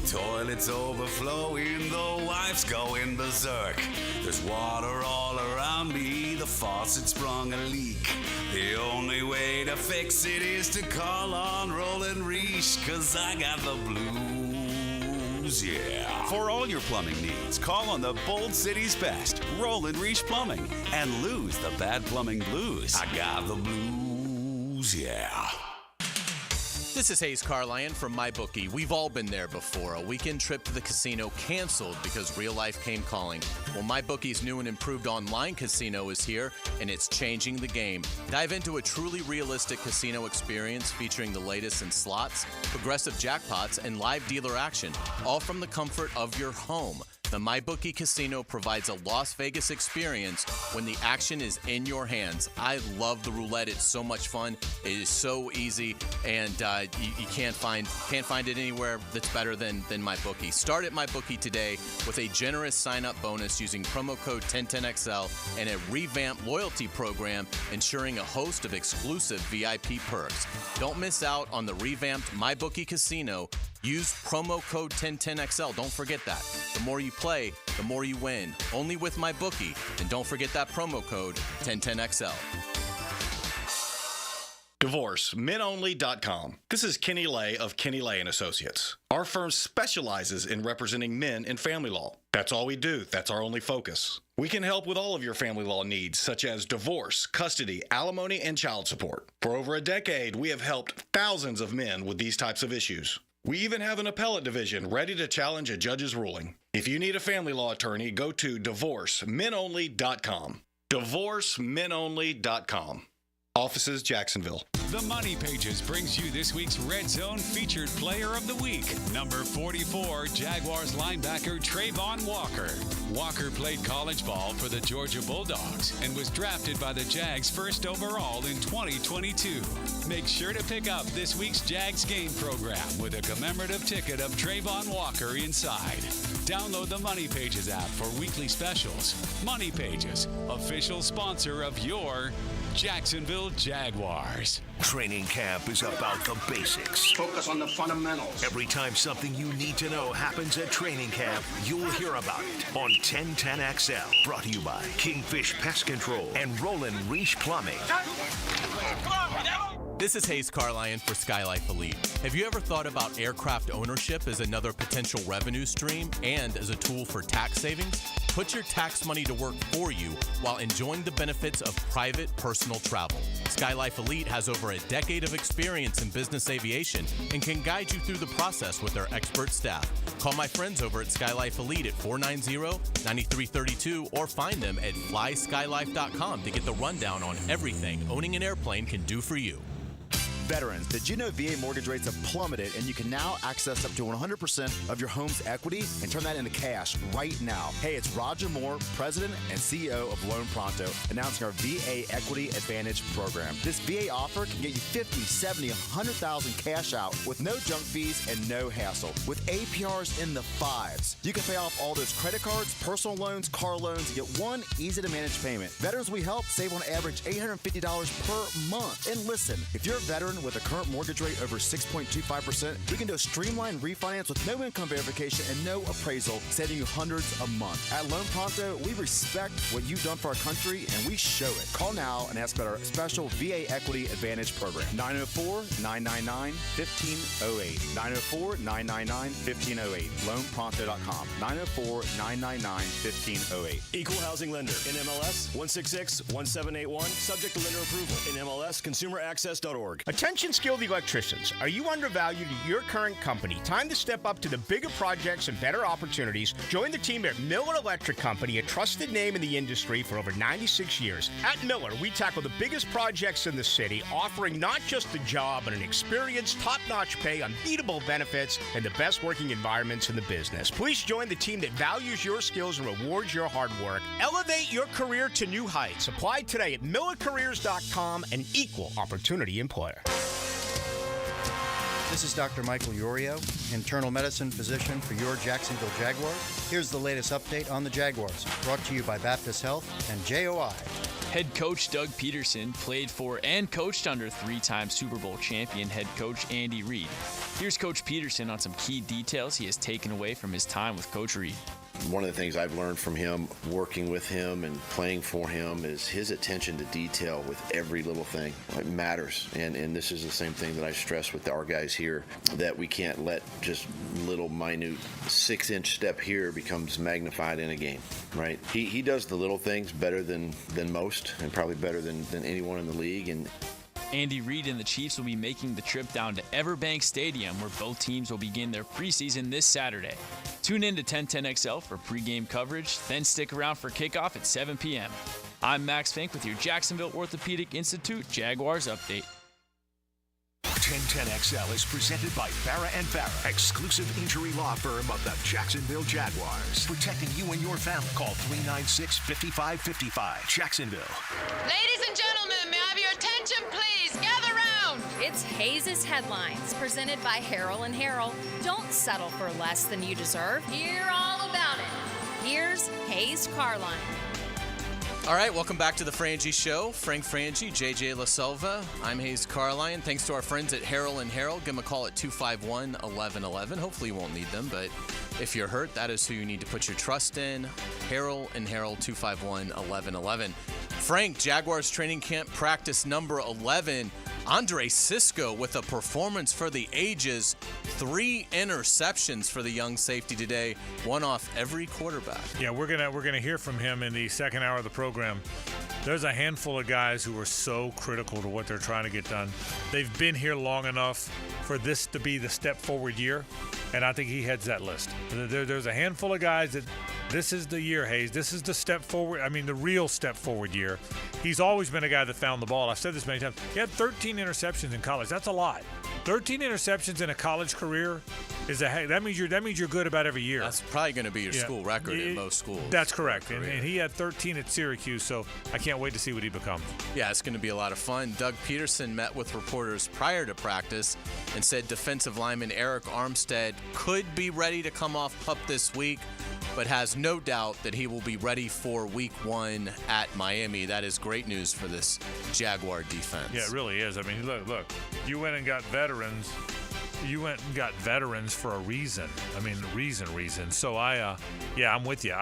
Toilet's overflowing, the wife's going berserk. There's water all around me, the faucet sprung a leak. The only way to fix it is to call on Roland Reich, 'cause I got the blues, yeah. For all your plumbing needs, call on the Bold City's best, Roland Reich Plumbing, and lose the bad plumbing blues. I got the blues, yeah. This is Hays Carlyon from MyBookie. We've all been there before. A weekend trip to the casino canceled because real life came calling. Well, MyBookie's new and improved online casino is here, and it's changing the game. Dive into a truly realistic casino experience featuring the latest in slots, progressive jackpots, and live dealer action, all from the comfort of your home. The MyBookie Casino provides a Las Vegas experience when the action is in your hands. I love the roulette. It's so much fun. It is so easy, and you can't find it anywhere that's better than MyBookie. Start at MyBookie today with a generous sign-up bonus using promo code 1010XL and a revamped loyalty program ensuring a host of exclusive VIP perks. Don't miss out on the revamped MyBookie Casino. Use promo code 1010XL. Don't forget that. The more you play, the more you win. Only with MyBookie. And don't forget that promo code 1010XL. DivorceMenOnly.com. This is Kenny Lay of Kenny Lay & Associates. Our firm specializes in representing men in family law. That's all we do. That's our only focus. We can help with all of your family law needs, such as divorce, custody, alimony, and child support. For over a decade, we have helped thousands of men with these types of issues. We even have an appellate division ready to challenge a judge's ruling. If you need a family law attorney, go to divorcemenonly.com. Divorcemenonly.com. Offices, Jacksonville. The Money Pages brings you this week's Red Zone Featured Player of the Week. Number 44, Jaguars linebacker Trayvon Walker. Walker played college ball for the Georgia Bulldogs and was drafted by the Jags first overall in 2022. Make sure to pick up this week's Jags game program with a commemorative ticket of Trayvon Walker inside. Download the Money Pages app for weekly specials. Money Pages, official sponsor of your Jacksonville Jaguars. Training camp is about the basics. Focus on the fundamentals. Every time something you need to know happens at training camp, you'll hear about it on 1010XL. Brought to you by Kingfish Pest Control and Roland Reach Plumbing. This is Hays Carlyon for Skylife Elite. Have you ever thought about aircraft ownership as another potential revenue stream and as a tool for tax savings? Put your tax money to work for you while enjoying the benefits of private personal travel. Skylife Elite has over a decade of experience in business aviation and can guide you through the process with their expert staff. Call my friends over at Skylife Elite at 490-9332 or find them at flyskylife.com to get the rundown on everything owning an airplane can do for you. Veterans, did you know VA mortgage rates have plummeted and you can now access up to 100% of your home's equity and turn that into cash right now? Hey, it's Roger Moore, President and CEO of Loan Pronto, announcing our VA Equity Advantage program. This VA offer can get you $50,000, $70,000, $100,000 cash out with no junk fees and no hassle. With APRs in the 5s, you can pay off all those credit cards, personal loans, car loans, and get one easy-to-manage payment. Veterans we help save on average $850 per month. And listen, if you're a veteran with a current mortgage rate over 6.25%, we can do a streamlined refinance with no income verification and no appraisal, saving you hundreds a month. At Loan Pronto, we respect what you've done for our country, and we show it. Call now and ask about our special VA Equity Advantage program. 904-999-1508. 904-999-1508. LoanPronto.com. 904-999-1508. Equal housing lender. NMLS 166-1781. Subject to lender approval. NMLS consumeraccess.org. Attention skilled electricians. Are you undervalued at your current company? Time to step up to the bigger projects and better opportunities. Join the team at Miller Electric Company, a trusted name in the industry for over 96 years. At Miller, we tackle the biggest projects in the city, offering not just a job, but an experienced, top-notch pay, unbeatable benefits, and the best working environments in the business. Please join the team that values your skills and rewards your hard work. Elevate your career to new heights. Apply today at millercareers.com, an equal opportunity employer. This is Dr. Michael Iorio, internal medicine physician for your Jacksonville Jaguars. Here's the latest update on the Jaguars, brought to you by Baptist Health and JOI. Head coach Doug Peterson played for and coached under three-time Super Bowl champion head coach Andy Reid. Here's Coach Peterson on some key details he has taken away from his time with Coach Reid. One of the things I've learned from him, working with him and playing for him, is his attention to detail with every little thing. It matters. And this is the same thing that I stress with our guys here, that we can't let just little minute 6-inch step here becomes magnified in a game, right? He does the little things better than most, and probably better than anyone in the league. And Andy Reid and the Chiefs will be making the trip down to Everbank Stadium, where both teams will begin their preseason this Saturday. Tune in to 1010XL for pregame coverage, then stick around for kickoff at 7 p.m. I'm Max Fink with your Jacksonville Orthopedic Institute Jaguars update. 1010XL is presented by Farrah & Farrah, exclusive injury law firm of the Jacksonville Jaguars. Protecting you and your family. Call 396-5555. Jacksonville. Ladies and gentlemen, may I have your attention, please? Gather round. It's Hays' Headlines, presented by Harrell & Harrell. Don't settle for less than you deserve. Hear all about it. Here's Hays Carlyon. All right, welcome back to the Frangie Show. Frank Frangie, JJ LaSelva. I'm Hays Carlyon. Thanks to our friends at Harrell & Harrell. Give them a call at 251-1111. Hopefully you won't need them, but if you're hurt, that is who you need to put your trust in. Harrell & Harrell, 251-1111. Frank, Jaguars training camp practice number 11. Andre Cisco with a performance for the ages. 3 interceptions for the young safety today, one off every quarterback. Yeah, we're gonna hear from him in the second hour of the program. There's a handful of guys who are so critical to what they're trying to get done. They've been here long enough for this to be the step forward year, and I think he heads that list. There's a handful of guys that this is the year, Hays. This is the step forward. I mean, the real step forward year. He's always been a guy that found the ball. I've said this many times. He had 13 interceptions in college. That's a lot. 13 interceptions in a college career that means you're good about every year. That's probably going to be your school record in most schools. That's correct. And he had 13 at Syracuse, so I can't wait to see what he becomes. Yeah, it's going to be a lot of fun. Doug Peterson met with reporters prior to practice and said defensive lineman Eric Armstead could be ready to come off PUP this week, but has no doubt that he will be ready for week 1 at Miami. That is great news for this Jaguar defense. Yeah, it really is. I mean, look, you went and got veterans. You went and got veterans for a reason. I mean, reason. So I'm with you.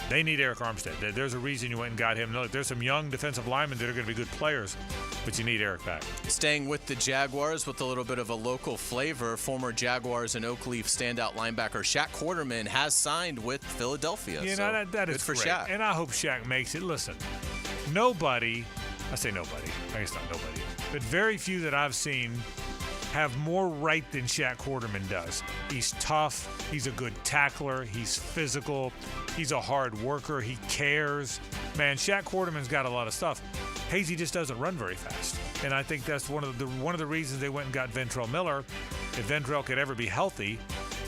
They need Eric Armstead. There's a reason you went and got him. Look, there's some young defensive linemen that are going to be good players, but you need Eric back. Staying with the Jaguars with a little bit of a local flavor, former Jaguars and Oakleaf standout linebacker Shaq Quarterman has signed with Philadelphia. You know, that is good for great. Shaq. And I hope Shaq makes it. Listen, I say nobody. I guess not nobody, but very few that I've seen have more right than Shaq Quarterman does. He's tough. He's a good tackler. He's physical. He's a hard worker. He cares. Man, Shaq Quarterman's got a lot of stuff. Hazy just doesn't run very fast. And I think that's one of the reasons they went and got Ventrell Miller. If Ventrell could ever be healthy,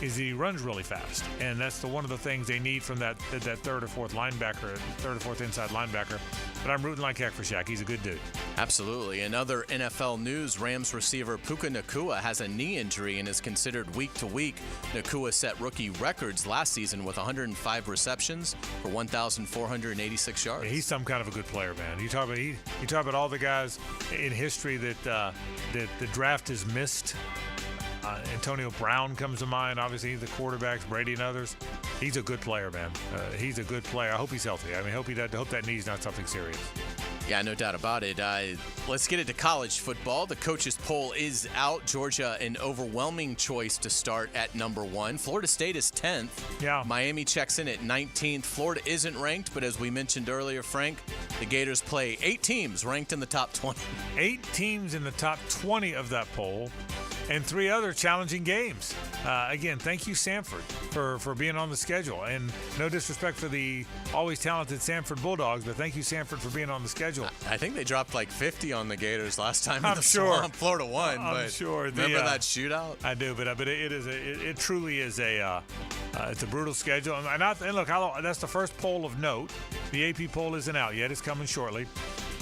is that he runs really fast. And that's one of the things they need from that third or fourth inside linebacker. But I'm rooting like heck for Shaq. He's a good dude. Absolutely. In other NFL news, Rams receiver Puka Nacua has a knee injury and is considered week to week. Nacua set rookie records last season with 105 receptions for 1,486 yards. Yeah, he's some kind of a good player, man. You talk about all the guys in history that the draft has missed. Antonio Brown comes to mind. Obviously, the quarterbacks, Brady and others. He's a good player, man. He's a good player. I hope he's healthy. I mean, hope that knee's not something serious. Yeah, no doubt about it. Let's get into college football. The coaches poll is out. Georgia, an overwhelming choice to start at number 1. Florida State is 10th. Yeah. Miami checks in at 19th. Florida isn't ranked, but as we mentioned earlier, Frank, the Gators play 8 teams ranked in the top 20. 8 teams in the top 20 of that poll. And 3 other challenging games. Again, thank you, Samford, for being on the schedule. And no disrespect for the always talented Samford Bulldogs, but thank you, Samford, for being on the schedule. I think they dropped like 50 on the Gators last time. I'm sure. Swamp. Florida won. I'm sure. Remember that shootout? I do, but it truly is it's a brutal schedule. And look, that's the first poll of note. The AP poll isn't out yet. It's coming shortly.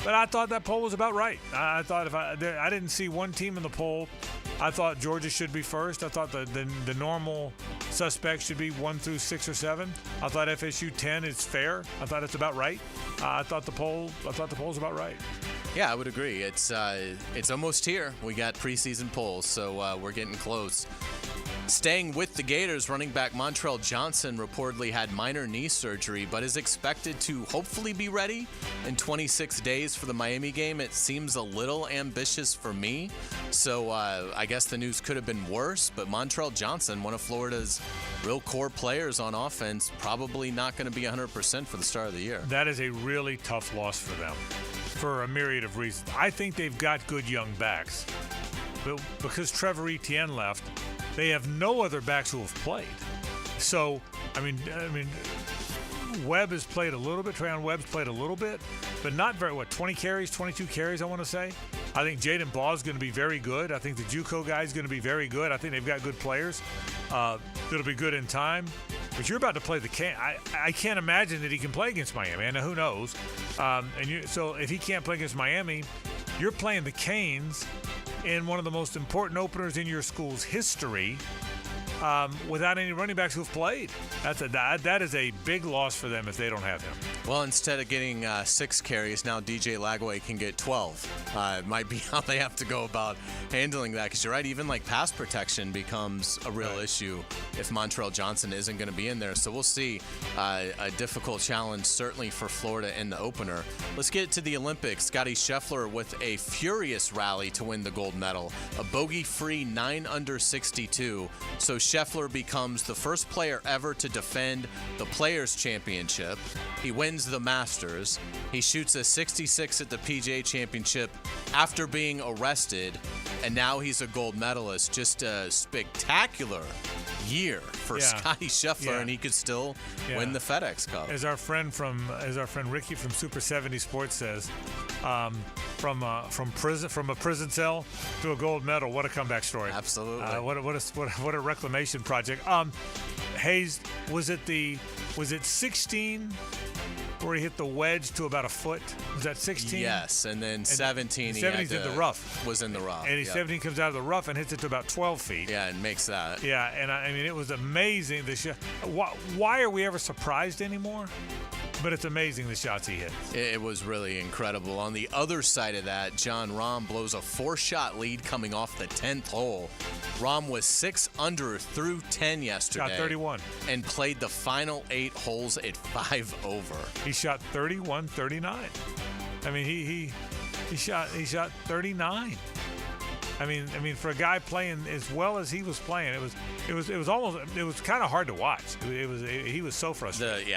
But I thought that poll was about right. I thought I didn't see one team in the poll. I thought Georgia should be first. I thought the normal suspects should be 1 through 6 or 7. I thought FSU 10 is fair. I thought it's about right. I thought the poll's about right. Yeah, I would agree. It's almost here. We got preseason polls, so we're getting close. Staying with the Gators, running back Montrell Johnson reportedly had minor knee surgery, but is expected to hopefully be ready in 26 days for the Miami game. It seems a little ambitious for me, so I guess the news could have been worse, but Montrell Johnson, one of Florida's real core players on offense, probably not going to be 100% for the start of the year. That is a really tough loss for them for a myriad of reasons. I think they've got good young backs, but because Trevor Etienne left, they have no other backs who have played. So, I mean, Webb has played a little bit. Trayon Webb's played a little bit, but not very, 20 carries, 22 carries, I want to say. I think Jaden Baugh is going to be very good. I think the JUCO guy is going to be very good. I think they've got good players that'll be good in time. But you're about to play the I can't imagine that he can play against Miami. And who knows? So if he can't play against Miami, you're playing the Canes in one of the most important openers in your school's history without any running backs who've played. That is a big loss for them if they don't have him. Well, instead of getting 6 carries, now DJ Lagway can get 12. It might be how they have to go about handling that, because you're right, even like pass protection becomes a real issue if Montrell Johnson isn't going to be in there. So we'll see a difficult challenge, certainly for Florida in the opener. Let's get to the Olympics. Scotty Scheffler with a furious rally to win the gold medal. A bogey-free 9 under 62. So Scheffler becomes the first player ever to defend the Players' Championship. He wins the Masters. He shoots a 66 at the PGA Championship after being arrested, and now he's a gold medalist. Just a spectacular year for Scotty Scheffler, and he could still win the FedEx Cup. As our friend Ricky from Super 70 Sports says, from a prison cell to a gold medal. What a comeback story! Absolutely. What a reclamation project. Hays, was it 16 where he hit the wedge to about a foot? Was that 16? Yes, and then 17. 17's in the rough. Was in the rough. And 17 comes out of the rough and hits it to about 12 feet. Yeah, and makes that. Yeah, and I mean, it was amazing. Why are we ever surprised anymore? But it's amazing the shots he hit. It was really incredible. On the other side of that, John Rahm blows a 4-shot lead coming off the 10th hole. Rahm was 6 under through 10 yesterday. Shot 31. And played the final 8 holes at 5 over. He shot 31-39. I mean, he shot 39. I mean, for a guy playing as well as he was playing, it was kind of hard to watch. He was so frustrated.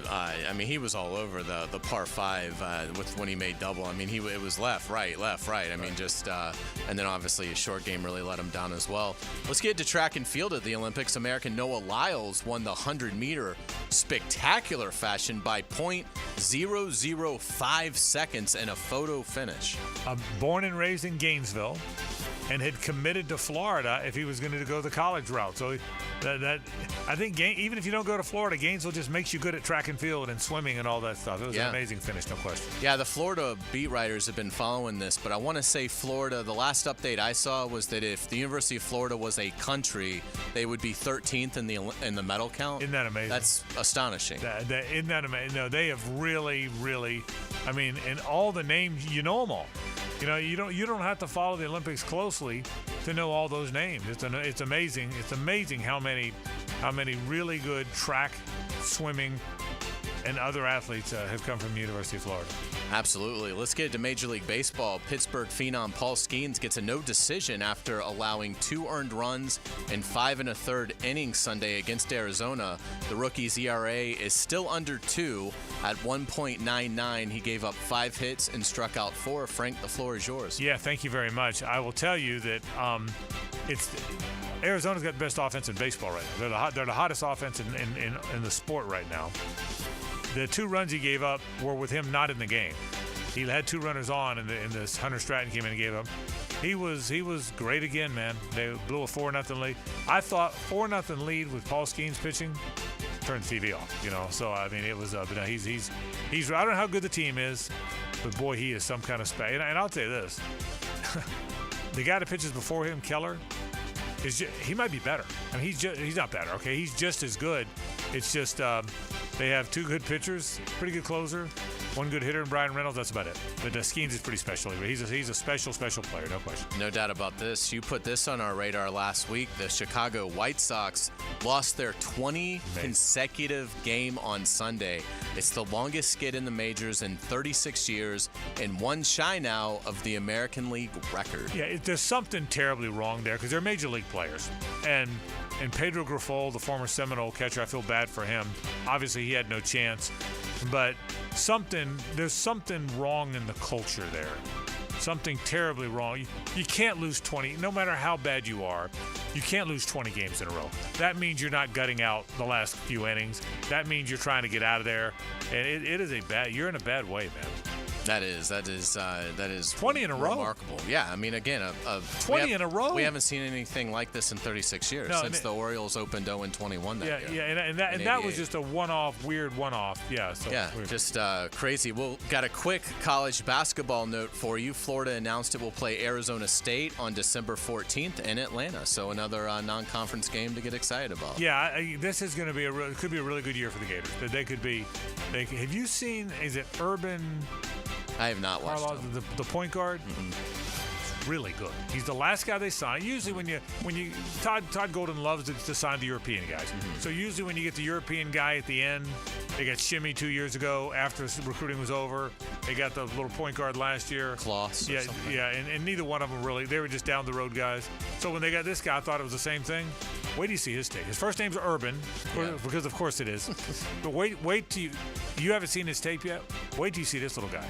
I mean, he was all over the par 5 with when he made double. I mean, it was left, right. I mean, just and then obviously his short game really let him down as well. Let's get to track and field at the Olympics. American Noah Lyles won the 100-meter spectacular fashion by .005 seconds in a photo finish. Born and raised in Gainesville, and had committed to Florida if he was going to go the college route. So that I think even if you don't go to Florida, Gainesville just makes you good at track and field and swimming and all that stuff. It was an amazing finish, no question. Yeah, the Florida beat writers have been following this, but I want to say Florida, the last update I saw was that if the University of Florida was a country, they would be 13th in the medal count. Isn't that amazing? That's astonishing. Isn't that amazing? No, they have really, really, I mean, in all the names, you know them all. You know, you don't have to follow the Olympics closely to know all those names. It's amazing. It's amazing how many really good track, swimming, and other athletes have come from the University of Florida. Absolutely. Let's get to Major League Baseball. Pittsburgh phenom Paul Skeens gets a no decision after allowing 2 earned runs in 5 1/3 innings Sunday against Arizona. The rookie's ERA is still under 2 at 1.99. He gave up 5 hits and struck out 4. Frank, the floor is yours. Yeah, thank you very much. I will tell you that Arizona's got the best offense in baseball right now. They're the hottest offense in the sport right now. The 2 runs he gave up were with him not in the game. He had 2 runners on, and this Hunter Stratton came in and gave up. He was great again, man. They blew a 4-0 lead. I thought 4-0 lead with Paul Skeens pitching turned the TV off. You know, so I mean it was. But he's. I don't know how good the team is, but boy, he is some kind of space. And I'll tell you this: the guy that pitches before him, Keller, he might be better. I mean, he's not better. Okay, he's just as good. It's just they have 2 good pitchers, pretty good closer, 1 good hitter, and Brian Reynolds. That's about it. But Skeens is pretty special. He's a special player, no question. No doubt about this. You put this on our radar last week. The Chicago White Sox lost their 20 consecutive game on Sunday. It's the longest skid in the majors in 36 years and 1 shy now of the American League record. Yeah, there's something terribly wrong there because they're major league players. And Pedro Grifol, the former Seminole catcher, I feel bad for him. Obviously, he had no chance. But there's something wrong in the culture there. Something terribly wrong. You can't lose 20, no matter how bad you are. You can't lose 20 games in a row. That means you're not gutting out the last few innings. That means you're trying to get out of there. And you're in a bad way, man. That is 20 in a row. Remarkable. Yeah, I mean, again, 20 in a row. We haven't seen anything like this in 36 years since the Orioles opened 0-21 that year. Yeah, and that was just a weird one-off. Yeah. So just crazy. Well, got a quick college basketball note for you. Florida announced it will play Arizona State on December 14th in Atlanta. So another non-conference game to get excited about. Yeah, this is going to be could be a really good year for the Gators. They could be. Have you seen? Is it Urban? I have not watched the point guard. It's really good. He's the last guy they sign. Usually when you Todd Golden loves to sign the European guys. So usually when you get the European guy at the end, they got Shimmy 2 years ago after recruiting was over. They got the little point guard last year. Kloss. Yeah, and neither one of them really. They were just down the road guys. So when they got this guy, I thought it was the same thing. Wait till you see his tape. His first name's Urban, because of course it is. But wait till you haven't seen his tape yet. Wait till you see this little guy.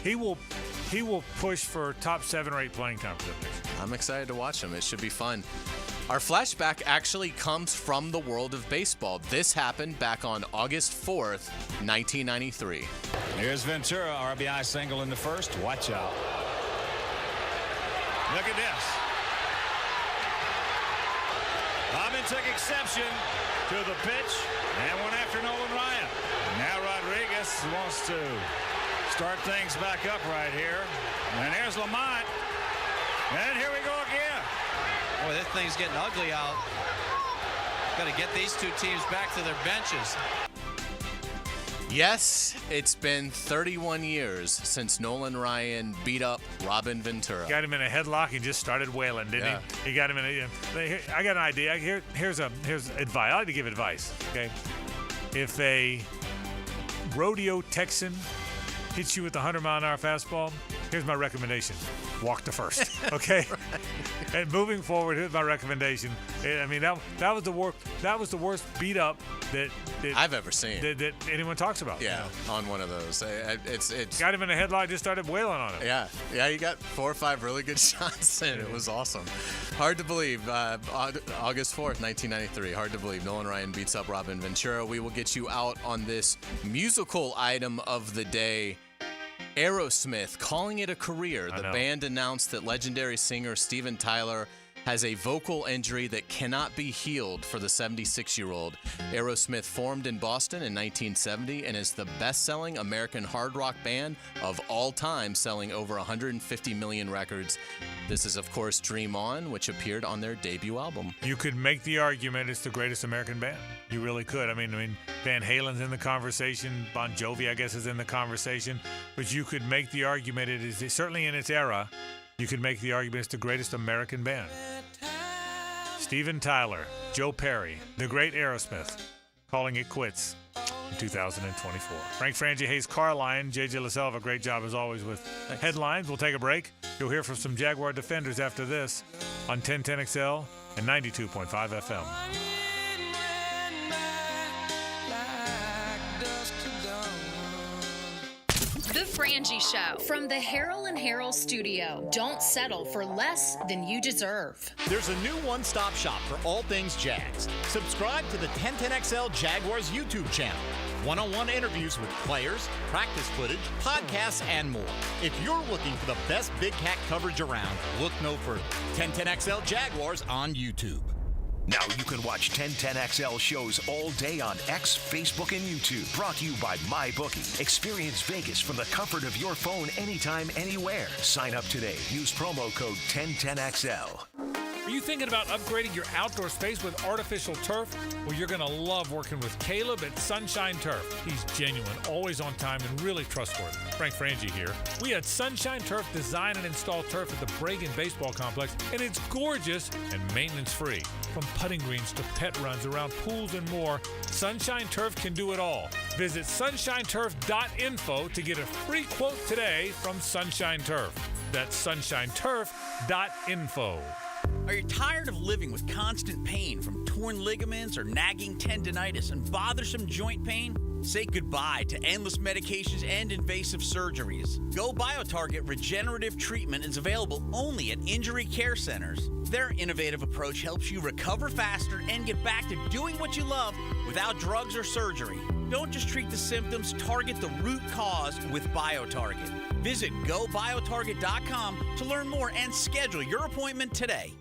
He will push for top 7 or 8 playing time for them next year. I'm excited to watch him. It should be fun. Our flashback actually comes from the world of baseball. This happened back on August 4th, 1993. Here's Ventura, RBI single in the first. Watch out. Look at this. Robin took exception to the pitch and went after Nolan Ryan. Now Rodriguez wants to start things back up right here. And there's Lamont. And here we go again. Boy, this thing's getting ugly out. Got to get these two teams back to their benches. Yes, it's been 31 years since Nolan Ryan beat up Robin Ventura. Got him in a headlock and just started wailing, didn't he? He got him in a. I got an idea. Here's advice. I like to give advice. Okay, if a rodeo Texan hits you with a 100-mile-an-hour fastball, here's my recommendation: walk to first. Okay. Right. And moving forward, here's my recommendation. I mean, that was the worst beat up that I've ever seen that anyone talks about. Yeah, on one of those. It's got him in a headlock, just started wailing on him. Yeah. He got 4 or 5 really good shots, and it was awesome. Hard to believe. August 4th, 1993. Hard to believe. Nolan Ryan beats up Robin Ventura. We will get you out on this musical item of the day. Aerosmith calling it a career. The band announced that legendary singer Steven Tyler has a vocal injury that cannot be healed for the 76-year-old. Aerosmith formed in Boston in 1970 and is the best-selling American hard rock band of all time, selling over 150 million records. This is, of course, Dream On, which appeared on their debut album. You could make the argument it's the greatest American band. You really could. I mean, Van Halen's in the conversation. Bon Jovi, I guess, is in the conversation. But you could make the argument it is certainly in its era. You could make the argument it's the greatest American band. Steven Tyler, Joe Perry, the great Aerosmith, calling it quits in 2024. Frank Frangie, Hays Carlyon, JJ LaSalva, great job as always with headlines. We'll take a break. You'll hear from some Jaguar defenders after this on 1010XL and 92.5 FM. The Frangie Show from the Harold and Harold studio. Don't settle for less than you deserve. There's a new one-stop shop for all things Jags. Subscribe to the 1010XL Jaguars YouTube channel. One-on-one interviews with players, practice footage, podcasts, and more. If you're looking for the best Big Cat coverage around, look no further. 1010XL Jaguars on YouTube. Now you can watch 1010XL shows all day on X, Facebook, and YouTube. Brought to you by MyBookie. Experience Vegas from the comfort of your phone anytime, anywhere. Sign up today. Use promo code 1010XL. Are you thinking about upgrading your outdoor space with artificial turf? Well, you're going to love working with Caleb at Sunshine Turf. He's genuine, always on time, and really trustworthy. Frank Frangie here. We had Sunshine Turf design and install turf at the Bragan Baseball Complex, and it's gorgeous and maintenance-free. From putting greens to pet runs around pools and more, Sunshine Turf can do it all. Visit sunshineturf.info to get a free quote today from Sunshine Turf. That's sunshineturf.info. Are you tired of living with constant pain from torn ligaments or nagging tendinitis and bothersome joint pain? Say goodbye to endless medications and invasive surgeries. Go BioTarget Regenerative Treatment is available only at injury care centers. Their innovative approach helps you recover faster and get back to doing what you love without drugs or surgery. Don't just treat the symptoms, target the root cause with BioTarget. Visit gobiotarget.com to learn more and schedule your appointment today.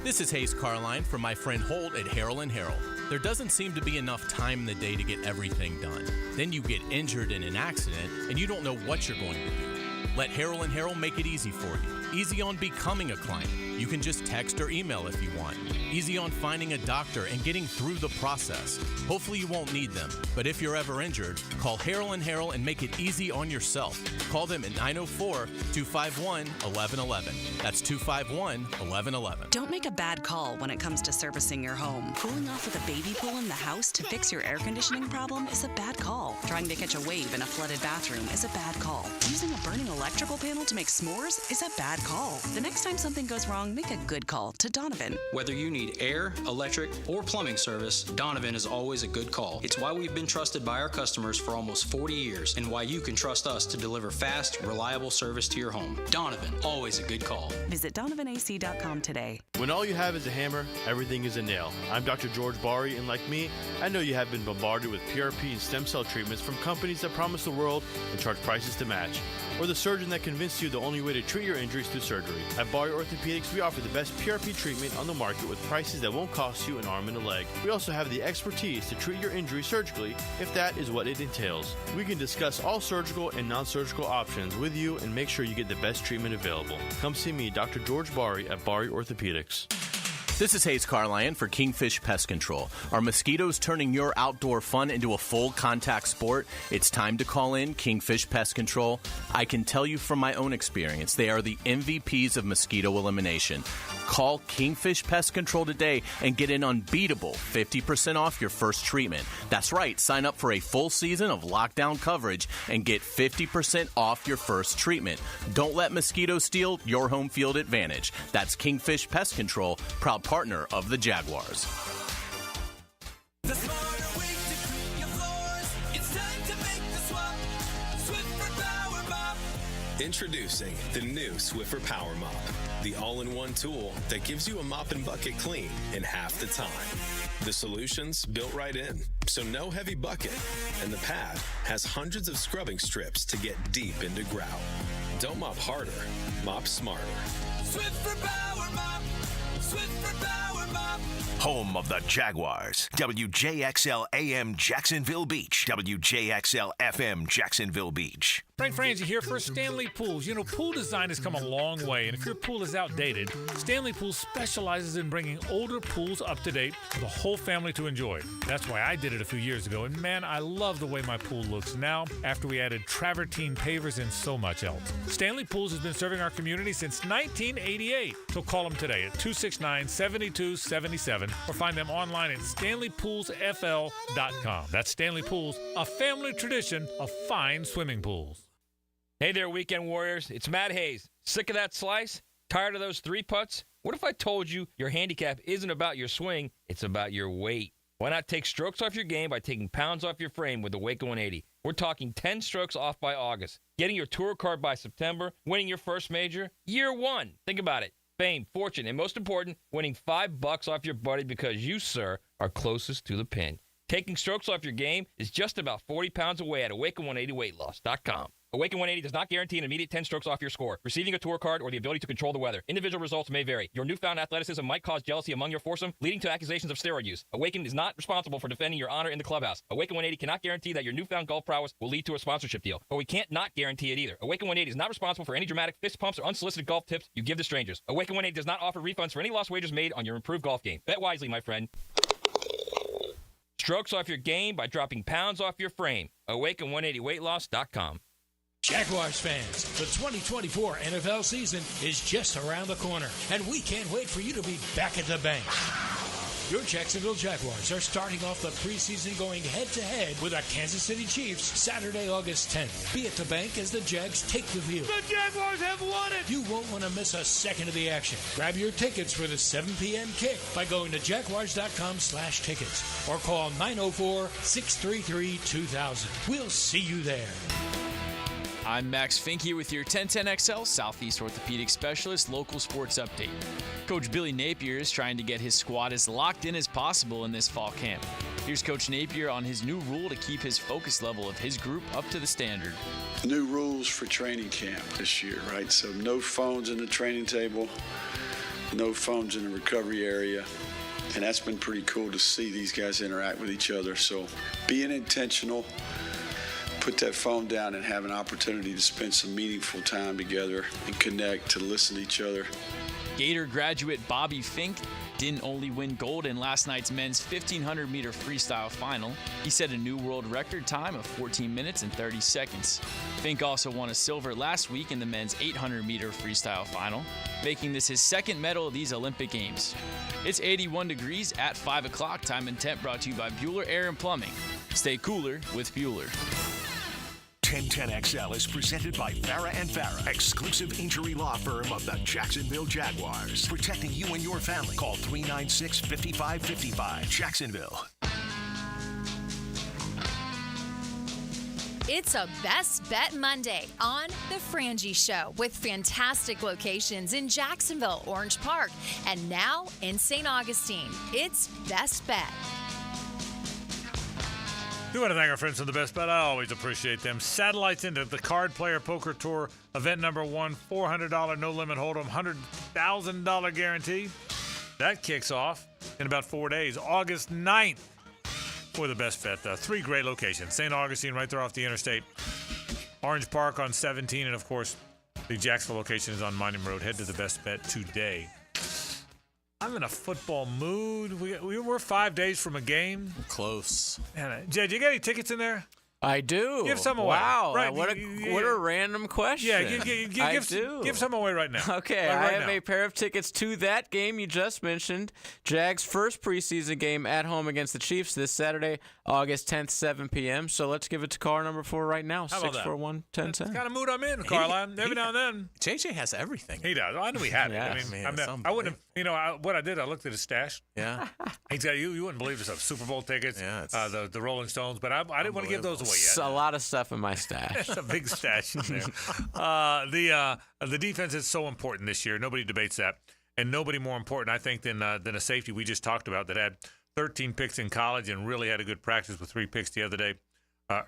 This is Hays Carlyon from my friend Holt at Harold & Harold. There doesn't seem to be enough time in the day to get everything done. Then you get injured in an accident and you don't know what you're going to do. Let Harold & Harold make it easy for you. Easy on becoming a client. You can just text or email if you want. Easy on finding a doctor and getting through the process. Hopefully you won't need them, but if you're ever injured, call Harold & Harold and make it easy on yourself. Call them at 904-251-1111. That's 251-1111. Don't make a bad call when it comes to servicing your home. Cooling off with a baby pool in the house to fix your air conditioning problem is a bad call. Trying to catch a wave in a flooded bathroom is a bad call. Using a burning electrical panel to make s'mores is a bad call. The next time something goes wrong, make a good call to Donovan. Whether you need air, electric, or plumbing service, Donovan is always a good call. It's why we've been trusted by our customers for almost 40 years and why you can trust us to deliver fast, reliable service to your home. Donovan, always a good call. Visit DonovanAC.com today. When all you have is a hammer, everything is a nail. I'm Dr. George Bari, and like me, I know you have been bombarded with PRP and stem cell treatments from companies that promise the world and charge prices to match. Or the surgeon that convinced you the only way to treat your injuries through surgery. At Bari Orthopedics, we offer the best PRP treatment on the market with prices that won't cost you an arm and a leg. We also have the expertise to treat your injury surgically if that is what it entails. We can discuss all surgical and non-surgical options with you and make sure you get the best treatment available. Come see me, Dr. George Bari at Bari Orthopedics. This is Hays Carlyon for Kingfish Pest Control. Are mosquitoes turning your outdoor fun into a full contact sport? It's time to call in Kingfish Pest Control. I can tell you from my own experience, they are the MVPs of mosquito elimination. Call Kingfish Pest Control today and get an unbeatable 50% off your first treatment. That's right, sign up for a full season of lockdown coverage and get 50% off your first treatment. Don't let mosquitoes steal your home field advantage. That's Kingfish Pest Control, proud partner of the Jaguars. The smarter way to clean your floors. It's time to make the swap. Swiffer Power Mop. Introducing the new Swiffer Power Mop, the all-in-one tool that gives you a mop and bucket clean in half the time. The solution's built right in, so no heavy bucket, and the pad has hundreds of scrubbing strips to get deep into grout. Don't mop harder, mop smarter. Swiffer Power Mop. Swiffer Power Mop. Home of the Jaguars. WJXL AM Jacksonville Beach. WJXL FM Jacksonville Beach. Frank Frangie here for Stanley Pools. You know, pool design has come a long way, and if your pool is outdated, Stanley Pools specializes in bringing older pools up to date for the whole family to enjoy. That's why I did it a few years ago, and man, I love the way my pool looks now after we added travertine pavers and so much else. Stanley Pools has been serving our community since 1988, so call them today at 269-7277 or find them online at StanleyPoolsFL.com. That's Stanley Pools, a family tradition of fine swimming pools. Hey there, Weekend Warriors. It's Matt Hayes. Sick of that slice? Tired of those three putts? What if I told you your handicap isn't about your swing, it's about your weight? Why not take strokes off your game by taking pounds off your frame with the Waco 180? We're talking 10 strokes off by August, getting your tour card by September, winning your first major, year one. Think about it. Fame, fortune, and most important, winning $5 off your buddy because you, sir, are closest to the pin. Taking strokes off your game is just about 40 pounds away at Awaken180weightloss.com. Awaken 180 does not guarantee an immediate 10 strokes off your score, receiving a tour card, or the ability to control the weather. Individual results may vary. Your newfound athleticism might cause jealousy among your foursome, leading to accusations of steroid use. Awaken is not responsible for defending your honor in the clubhouse. Awaken 180 cannot guarantee that your newfound golf prowess will lead to a sponsorship deal, but we can't not guarantee it either. Awaken 180 is not responsible for any dramatic fist pumps or unsolicited golf tips you give to strangers. Awaken 180 does not offer refunds for any lost wagers made on your improved golf game. Bet wisely, my friend. Strokes off your game by dropping pounds off your frame. Awaken180weightloss.com. Jaguars fans, the 2024 NFL season is just around the corner, and we can't wait for you to be back at the bank. Your Jacksonville Jaguars are starting off the preseason going head-to-head with the Kansas City Chiefs Saturday, August 10th. Be at the bank as the Jags take the field. The Jaguars have won it! You won't want to miss a second of the action. Grab your tickets for the 7 p.m. kick by going to jaguars.com/tickets or call 904-633-2000. We'll see you there. I'm Max Fink here with your 1010XL Southeast Orthopedic Specialist Local Sports Update. Coach Billy Napier is trying to get his squad as locked in as possible in this fall camp. Here's Coach Napier on his new rule to keep his focus level of his group up to the standard. New rules for training camp this year, right? So no phones in the training table, no phones in the recovery area. And that's been pretty cool to see these guys interact with each other. So being intentional, put that phone down and have an opportunity to spend some meaningful time together and connect, to listen to each other. Gator graduate Bobby Fink didn't only win gold in last night's men's 1,500-meter freestyle final. He set a new world record time of 14 minutes and 30 seconds. Fink also won a silver last week in the men's 800-meter freestyle final, making this his second medal of these Olympic Games. It's 81 degrees at 5 o'clock. Time and Temp brought to you by Bueller Air and Plumbing. Stay cooler with Bueller. 1010XL is presented by Farah & Farah, exclusive injury law firm of the Jacksonville Jaguars. Protecting you and your family. Call 396-5555. Jacksonville. It's a Best Bet Monday on The Frangie Show with fantastic locations in Jacksonville, Orange Park, and now in St. Augustine. It's Best Bet. We want to thank our friends from the Best Bet. I always appreciate them. Satellites into the Card Player Poker Tour, event number 1, $400 no-limit hold'em, $100,000 guarantee. That kicks off in about 4 days, August 9th, for the Best Bet. 3 great locations. St. Augustine right there off the interstate. Orange Park on 17, and, of course, the Jacksonville location is on Monument Road. Head to the Best Bet today. I'm in a football mood. We're 5 days from a game. Close. Man, Jed, you got any tickets in there? I do. Give some away. Wow. Right. What a random question. Yeah, give some away right now. Okay, I have a pair of tickets to that game you just mentioned. Jags' first preseason game at home against the Chiefs this Saturday, August 10th, 7 p.m. So let's give it to caller number 4 right now, 641-1010. That's the kind of mood I'm in, Carlyon. Every now and then. JJ has everything. He does. I knew he had it. Yeah. I wouldn't have, what I did, I looked at his stash. Yeah. He's got, you wouldn't believe this, Super Bowl tickets, the Rolling Stones, but I didn't want to give those away yet. A lot of stuff in my stash. That's a big stash in there. The defense is so important this year. Nobody debates that. And nobody more important, I think, than a safety we just talked about that had 13 picks in college and really had a good practice with 3 picks the other day.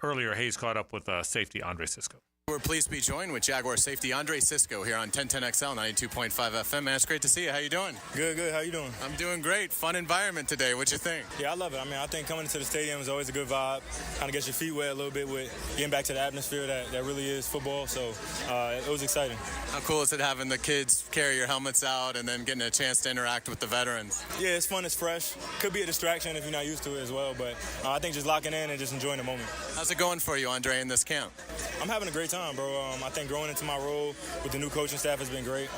Earlier, Hays caught up with safety Andre Cisco. We're pleased to be joined with Jaguar safety Andre Cisco here on 1010XL 92.5 FM. Man, it's great to see you. How you doing? Good. How you doing? I'm doing great. Fun environment today. What you think? Yeah, I love it. I mean, I think coming into the stadium is always a good vibe. Kind of gets your feet wet a little bit with getting back to the atmosphere that really is football. So it was exciting. How cool is it having the kids carry your helmets out and then getting a chance to interact with the veterans? Yeah, it's fun. It's fresh. Could be a distraction if you're not used to it as well. But I think just locking in and just enjoying the moment. How's it going for you, Andre, in this camp? I'm having a great time, bro. I think growing into my role with the new coaching staff has been great.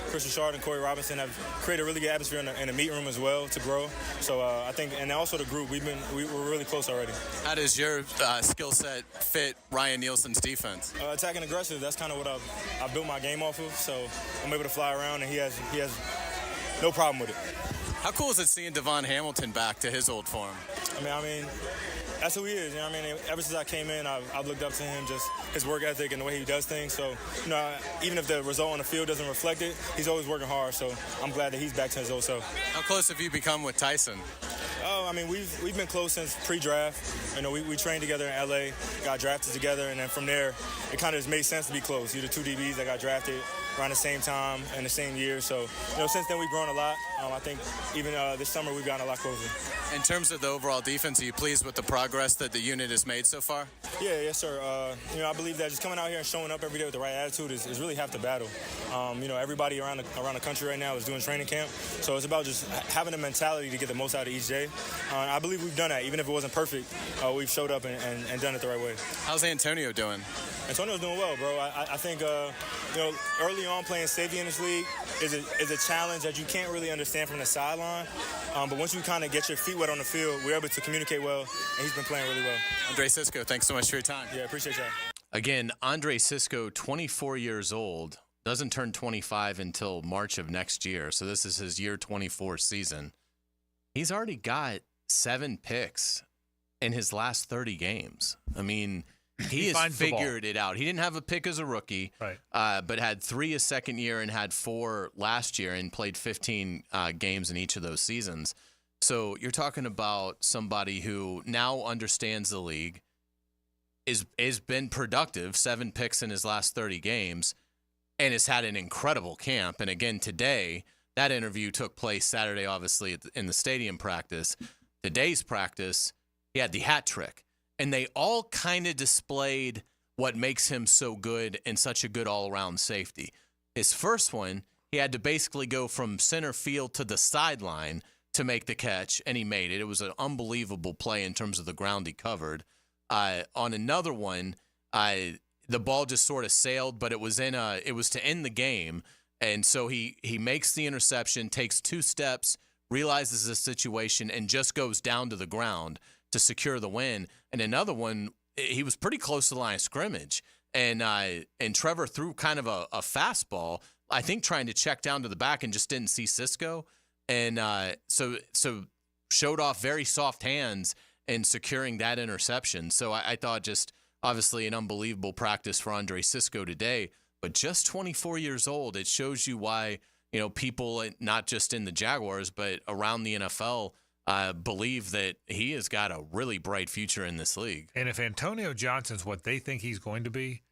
Chris Richard and Corey Robinson have created a really good atmosphere in the meet room as well to grow. So I think, and also the group, we're really close already. How does your skill set fit Ryan Nielsen's defense? Attacking aggressive. That's kind of what I built my game off of. So I'm able to fly around, and he has no problem with it. How cool is it seeing Devon Hamilton back to his old form? I mean. That's who he is. You know what I mean? Ever since I came in, I've looked up to him, just his work ethic and the way he does things. So, even if the result on the field doesn't reflect it, he's always working hard. So I'm glad that he's back to his old self. How close have you become with Tyson? Oh, I mean, we've been close since pre-draft. We trained together in LA, got drafted together, and then from there, it kind of just made sense to be close. You're the 2 DBs that got drafted around the same time and the same year. So, since then we've grown a lot. I think even this summer we've gotten a lot closer. In terms of the overall defense, are you pleased with the progress that the unit has made so far? Yeah, yes, sir. I believe that just coming out here and showing up every day with the right attitude is really half the battle. Everybody around the country right now is doing training camp, so it's about just having a mentality to get the most out of each day. I believe we've done that. Even if it wasn't perfect, we've showed up and done it the right way. How's Antonio doing? Antonio's doing well, bro. I think early on playing safety in this league is a challenge that you can't really understand from the sideline. But once you kind of get your feet wet on the field, we're able to communicate well, and he's been playing really well. Andre Cisco, thanks so much for your time. Yeah, appreciate that. Again, Andre Cisco, 24 years old, doesn't turn 25 until March of next year. So this is his year 24 season. He's already got 7 picks in his last 30 games. I mean, he has figured it out. He didn't have a pick as a rookie, right? But had 3 his second year and had 4 last year and played 15 games in each of those seasons. So you're talking about somebody who now understands the league, is been productive, 7 picks in his last 30 games, and has had an incredible camp. And again, today, that interview took place Saturday, obviously, in the stadium practice. Today's practice, he had the hat trick. And they all kind of displayed what makes him so good and such a good all-around safety. His first one, he had to basically go from center field to the sideline to make the catch, and he made it. It was an unbelievable play in terms of the ground he covered. On another one, the ball just sort of sailed, but it was to end the game. And so he makes the interception, takes 2 steps, realizes the situation, and just goes down to the ground to secure the win. And another one, he was pretty close to the line of scrimmage. And Trevor threw kind of a fastball, I think trying to check down to the back, and just didn't see Cisco. And so showed off very soft hands in securing that interception. So I thought just obviously an unbelievable practice for Andre Cisco today, but just 24 years old. It shows you why, people not just in the Jaguars, but around the NFL believe that he has got a really bright future in this league. And if Antonio Johnson's what they think he's going to be,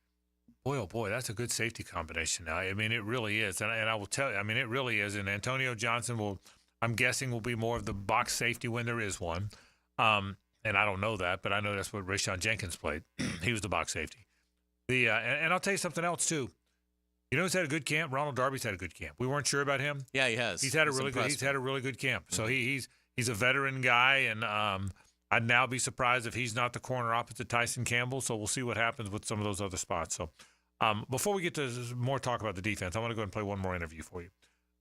boy, oh boy, that's a good safety combination now. I mean, it really is. And I will tell you, I mean, it really is. And Antonio Johnson I'm guessing will be more of the box safety when there is one. And I don't know that, but I know that's what Rayshon Jenkins played. He was the box safety. And I'll tell you something else too. Who's had a good camp? Ronald Darby's had a good camp. We weren't sure about him. Yeah, he has. He's had a really good camp. So he's a veteran guy, and I'd now be surprised if he's not the corner opposite Tyson Campbell. So we'll see what happens with some of those other spots. So before we get to more talk about the defense, I want to go ahead and play one more interview for you.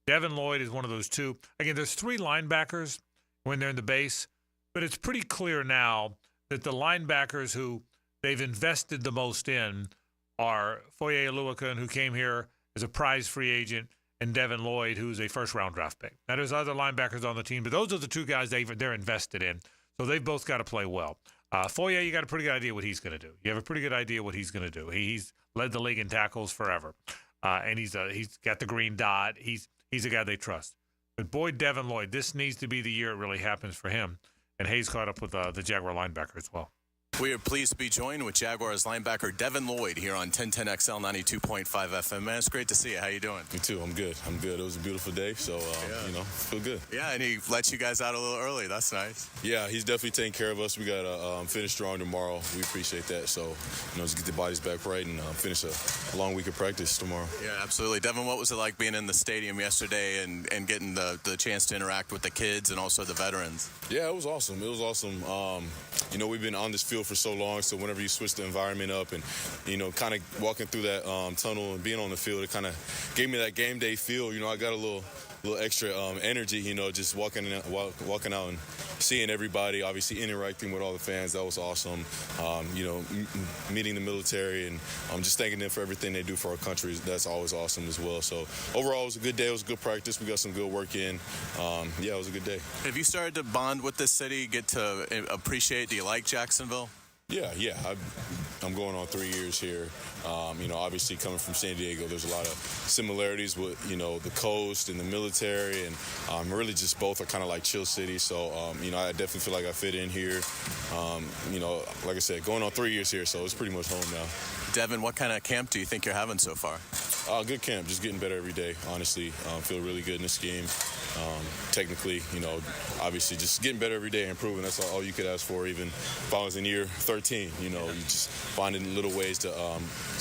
Devin Lloyd is one of those 2. Again, there's 3 linebackers when they're in the base, but it's pretty clear now that the linebackers who they've invested the most in are Foye Oluokun, who came here as a prize free agent, and Devin Lloyd, who's a first-round draft pick. Now, there's other linebackers on the team, but those are the 2 guys they're invested in. So they've both got to play well. Foye, you got a pretty good idea what he's going to do. You have a pretty good idea what he's going to do. He's led the league in tackles forever, and he's got the green dot. He's a guy they trust. But boy, Devin Lloyd, this needs to be the year it really happens for him. And Hays caught up with the Jaguar linebacker as well. We are pleased to be joined with Jaguars linebacker Devin Lloyd here on 1010XL 92.5 FM. Man, it's great to see you. How you doing? Me too. I'm good. It was a beautiful day, so, feel good. Yeah, and he let you guys out a little early. That's nice. Yeah, he's definitely taking care of us. We got to finish strong tomorrow. We appreciate that. So, just get the bodies back right and finish a long week of practice tomorrow. Yeah, absolutely. Devin, what was it like being in the stadium yesterday and getting the chance to interact with the kids and also the veterans? Yeah, it was awesome. We've been on this field for so long, so whenever you switch the environment up and kind of walking through that tunnel and being on the field, it kind of gave me that game day feel. I got a little extra energy, just walking out and seeing everybody, obviously interacting with all the fans. That was awesome. Meeting the military and just thanking them for everything they do for our country. That's always awesome as well. So overall, it was a good day. It was a good practice. We got some good work in. It was a good day. Have you started to bond with this city, get to appreciate? Do you like Jacksonville? Yeah. I'm going on 3 years here. Obviously coming from San Diego, there's a lot of similarities with, the coast and the military, and really just both are kind of like chill cities. So, I definitely feel like I fit in here. Like I said, going on 3 years here, so it's pretty much home now. Devin, what kind of camp do you think you're having so far? Good camp, just getting better every day, honestly. Feel really good in this game. Technically, obviously just getting better every day, improving. That's all you could ask for, even if I was in year 13. You just finding little ways to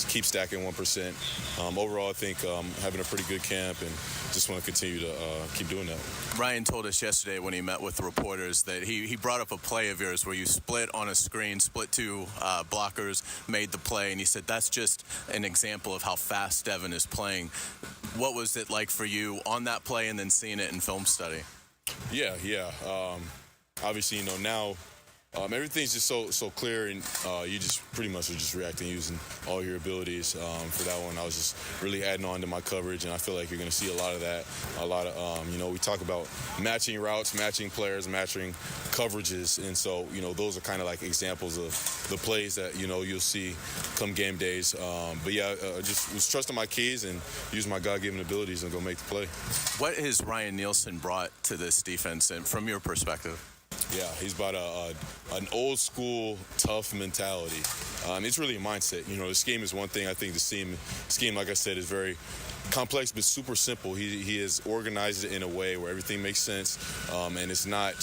keep stacking 1%. Overall, I think having a pretty good camp and just want to continue to keep doing that. Ryan told us yesterday when he met with the reporters that he brought up a play of yours where you split on a screen, split 2 blockers, made the play, and he said that's just an example of how fast Devin is playing. What was it like for you on that play and then seeing it in film study? Yeah. Obviously, now Everything's just so clear, and you just pretty much are just reacting using all your abilities. For that one, I was just really adding on to my coverage, and I feel like you're going to see a lot of that. A lot of, we talk about matching routes, matching players, matching coverages, and so, those are kind of like examples of the plays that, you'll see come game days. But yeah, just was trusting my keys and using my God-given abilities and go make the play. What has Ryan Nielsen brought to this defense, and from your perspective? Yeah, he's brought an old school tough mentality. It's really a mindset. The scheme is one thing. I think the scheme, like I said, is very complex but super simple. He has organized it in a way where everything makes sense, and it's not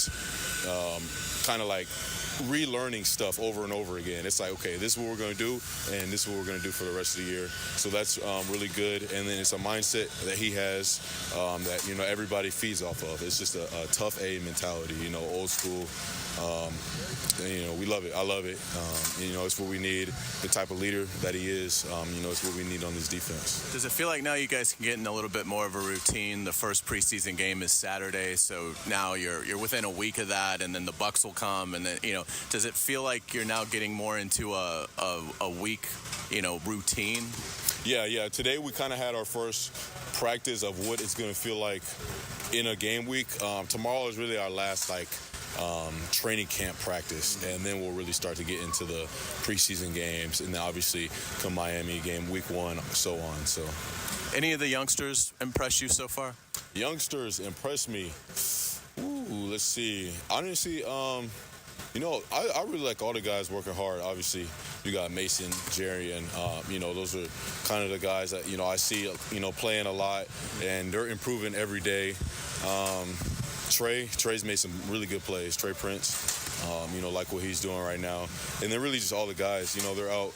kind of like relearning stuff over and over again. It's like, okay, this is what we're going to do, and this is what we're going to do for the rest of the year. So that's really good. And then it's a mindset that he has that, everybody feeds off of. It's just a tough A mentality, old school. We love it. I love it. It's what we need. The type of leader that he is, it's what we need on this defense. Does it feel like now you guys can get in a little bit more of a routine? The first preseason game is Saturday, so now you're within a week of that, and then the Bucs will come, and then does it feel like you're now getting more into a week routine? Yeah. Today we kind of had our first practice of what it's going to feel like in a game week. Tomorrow is really our last training camp practice, and then we'll really start to get into the preseason games, and then obviously come Miami game week 1, so on. So, any of the youngsters impress you so far? Youngsters impress me. Let's see. Honestly, I really like all the guys working hard. Obviously, you got Mason, Jerry, and those are kind of the guys that I see playing a lot, and they're improving every day. Trey's made some really good plays. Trey Prince, like what he's doing right now. And then really just all the guys, they're out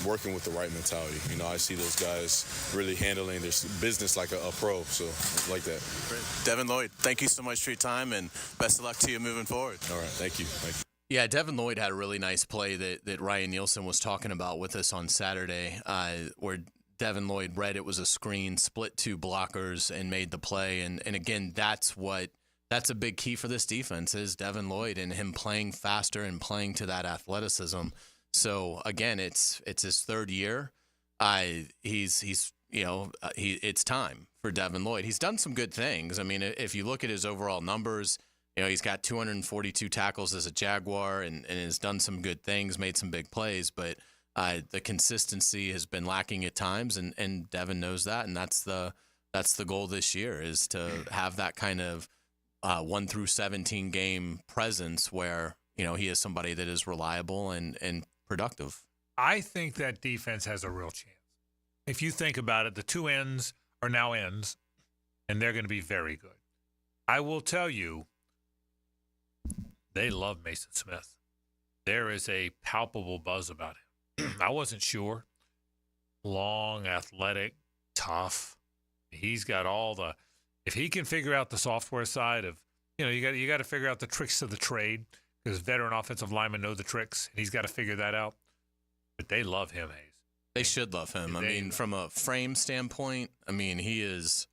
working with the right mentality. I see those guys really handling their business like a pro, so like that. Great. Devin Lloyd, thank you so much for your time, and best of luck to you moving forward. All right, thank you. Yeah, Devin Lloyd had a really nice play that Ryan Nielsen was talking about with us on Saturday, where Devin Lloyd read it was a screen, split 2 blockers, and made the play. And again, that's a big key for this defense is Devin Lloyd and him playing faster and playing to that athleticism. So again, it's his 3rd year. It's time for Devin Lloyd. He's done some good things. I mean, if you look at his overall numbers, he's got 242 tackles as a Jaguar and has done some good things, made some big plays, but the consistency has been lacking at times, and Devin knows that, and that's the goal this year is to have that kind of 1 through 17 game presence where he is somebody that is reliable and productive. I think that defense has a real chance. If you think about it, the 2 ends are now ends, and they're going to be very good. I will tell you, they love Mason Smith. There is a palpable buzz about him. I wasn't sure. Long, athletic, tough. He's got all the. If he can figure out the software side of, you got to figure out the tricks of the trade because veteran offensive linemen know the tricks, and he's got to figure that out. But they love him, Hays. They should love him. From a frame standpoint, he is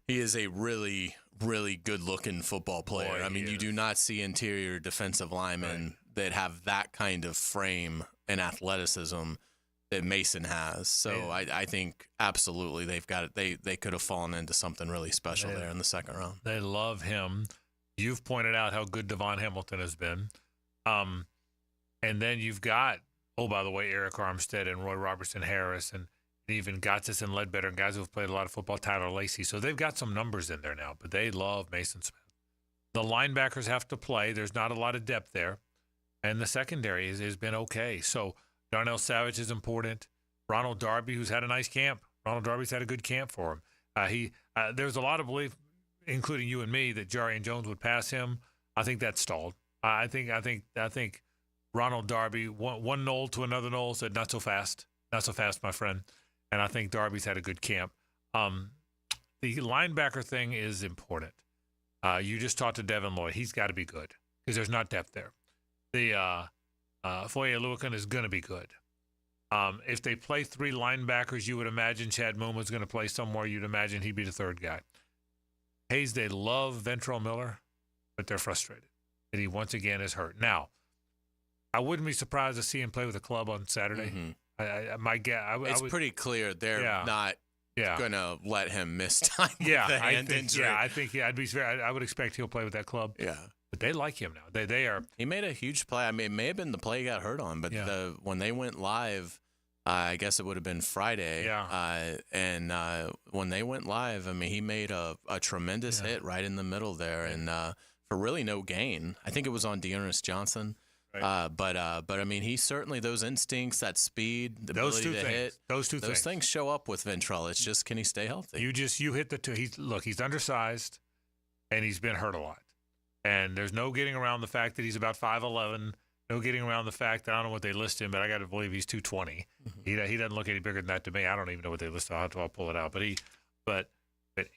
a really, really good-looking football player. Boy, you do not see interior defensive linemen that have that kind of frame and athleticism that Mason has. So I think absolutely they've got it. They could have fallen into something really special there in the 2nd round. They love him. You've pointed out how good Devon Hamilton has been. And then you've got, by the way, Eric Armstead and Roy Robertson Harris and even Gotsis and Ledbetter and guys who have played a lot of football, Tyler Lacey. So they've got some numbers in there now, but they love Mason Smith. The linebackers have to play. There's not a lot of depth there. And the secondary has been okay. So Darnell Savage is important. Ronald Darby, who's had a nice camp. Ronald Darby's had a good camp for him. There's a lot of belief, including you and me, that Jarian Jones would pass him. I think that's stalled. I think Ronald Darby, one Knoll to another Knoll, said, not so fast, my friend. And I think Darby's had a good camp. The linebacker thing is important. You just talked to Devin Lloyd. He's got to be good because there's not depth there. The Foye Oluokun is going to be good. If they play 3 linebackers, you would imagine Chad Muma's going to play somewhere. You'd imagine he'd be the 3rd guy. Hays, they love Ventrell Miller, but they're frustrated. that he once again is hurt. Now, I wouldn't be surprised to see him play with the club on Saturday. Mm-hmm. It's pretty clear they're not going to let him miss time with the hand injury. Yeah, I think I would expect he'll play with that club. Yeah. But they like him now. They are. He made a huge play. I mean, it may have been the play he got hurt on, but when they went live, I guess it would have been Friday. Yeah. And when they went live, I mean, he made a tremendous hit right in the middle there, and for really no gain. I think it was on Dearness Johnson. Right. But I mean, he certainly, those instincts, that speed, the ability to hit, those things show up with Ventrell. It's just, can he stay healthy? You hit the two. He's undersized, and he's been hurt a lot. And there's no getting around the fact that he's about 5'11", no getting around the fact that I don't know what they list him, but I got to believe he's 220. Mm-hmm. He doesn't look any bigger than that to me. I don't even know what they list. I'll pull it out. But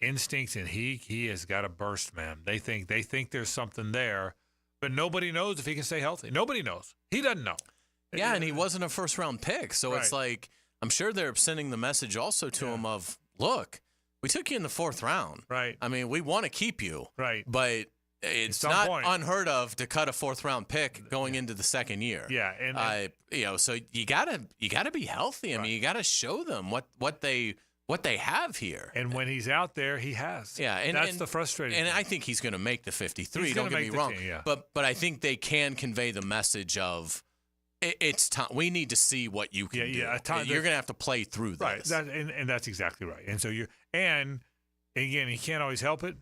instincts, and he has got a burst, man. They think there's something there, but nobody knows if he can stay healthy. Nobody knows. He doesn't know. Yeah, and he wasn't a first-round pick, so it's like, I'm sure they're sending the message also to him of, look, we took you in the 4th round. Right. I mean, we want to keep you. Right. But it's not unheard of to cut a 4th-round pick going into the 2nd year. Yeah, and so you gotta be healthy. I mean, you gotta show them what they have here. And when he's out there, he has. Yeah, and that's the frustrating. And thing. I think he's going to make the 53. Don't get me wrong. Team, yeah. But I think they can convey the message of it's time. We need to see what you can do. You're going to have to play through this. Right. And that's exactly right. And so and again, he can't always help it.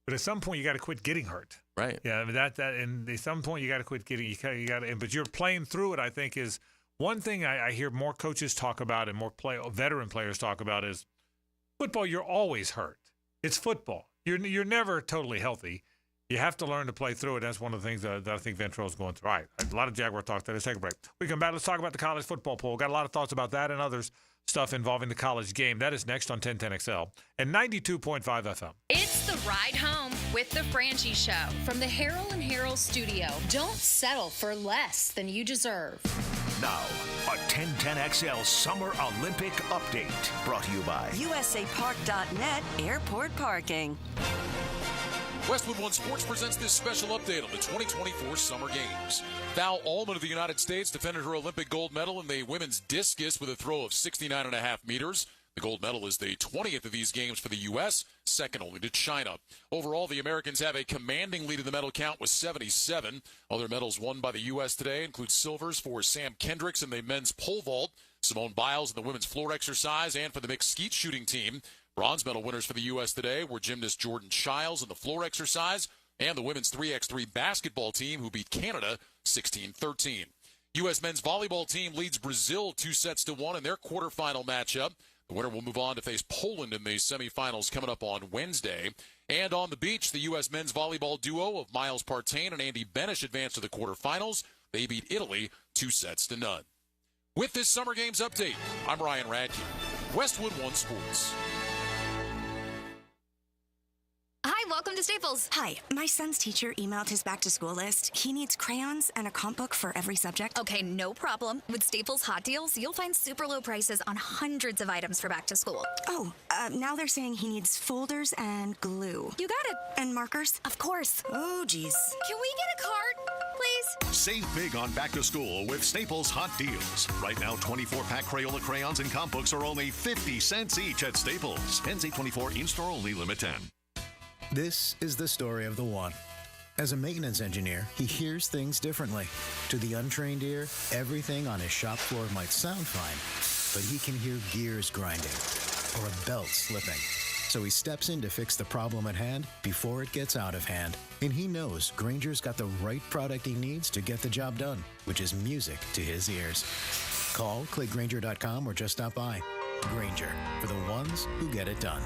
But at some point, you got to quit getting hurt. Right. Yeah. I mean and at some point, you got to quit getting. You got to. But you're playing through it. I think is one thing I hear more coaches talk about and more veteran players talk about is football. You're always hurt. It's football. You're never totally healthy. You have to learn to play through it. That's one of the things that I think Ventrell's going through. All right. A lot of Jaguar talk today. Let's take a break. We come back. Let's talk about the college football poll. Got a lot of thoughts about that and others. Stuff involving the college game. That is next on 1010XL and 92.5 FM. It's the ride home with the Frangie Show from the Harold and Harold studio. Don't settle for less than you deserve. Now, a 1010XL Summer Olympic Update brought to you by USAPark.net Airport Parking. Westwood One Sports presents this special update on the 2024 Summer Games. Val Allman of the United States defended her Olympic gold medal in the women's discus with a throw of 69.5 meters. The gold medal is the 20th of these games for the U.S., second only to China. Overall, the Americans have a commanding lead in the medal count with 77. Other medals won by the U.S. today include silvers for Sam Kendricks in the men's pole vault, Simone Biles in the women's floor exercise, and for the mixed skeet shooting team. Bronze medal winners for the U.S. today were gymnast Jordan Childs in the floor exercise and the women's 3x3 basketball team who beat Canada 16-13. U.S. men's volleyball team leads Brazil 2-1 in their quarterfinal matchup. The winner will move on to face Poland in the semifinals coming up on Wednesday. And on the beach, the U.S. men's volleyball duo of Miles Partain and Andy Benish advanced to the quarterfinals. They beat Italy 2-0. With this Summer Games update, I'm Ryan Radke, Westwood One Sports. Hi, welcome to Staples. Hi, my son's teacher emailed his back-to-school list. He needs crayons and a comp book for every subject. Okay, no problem. With Staples Hot Deals, you'll find super low prices on hundreds of items for back to school. Oh, now they're saying he needs folders and glue. You got it. And markers? Of course. Oh, geez. Can we get a card, please? Save big on back to school with Staples Hot Deals. Right now, 24-pack Crayola crayons and comp books are only 50 cents each at Staples. Ends 8/24, in-store only, limit 10. This is the story of the one. As a maintenance engineer, he hears things differently. To the untrained ear, everything on his shop floor might sound fine, but he can hear gears grinding or a belt slipping. So he steps in to fix the problem at hand before it gets out of hand. And he knows Grainger's got the right product he needs to get the job done, which is music to his ears. Call, click Grainger.com, or just stop by. Grainger, for the ones who get it done.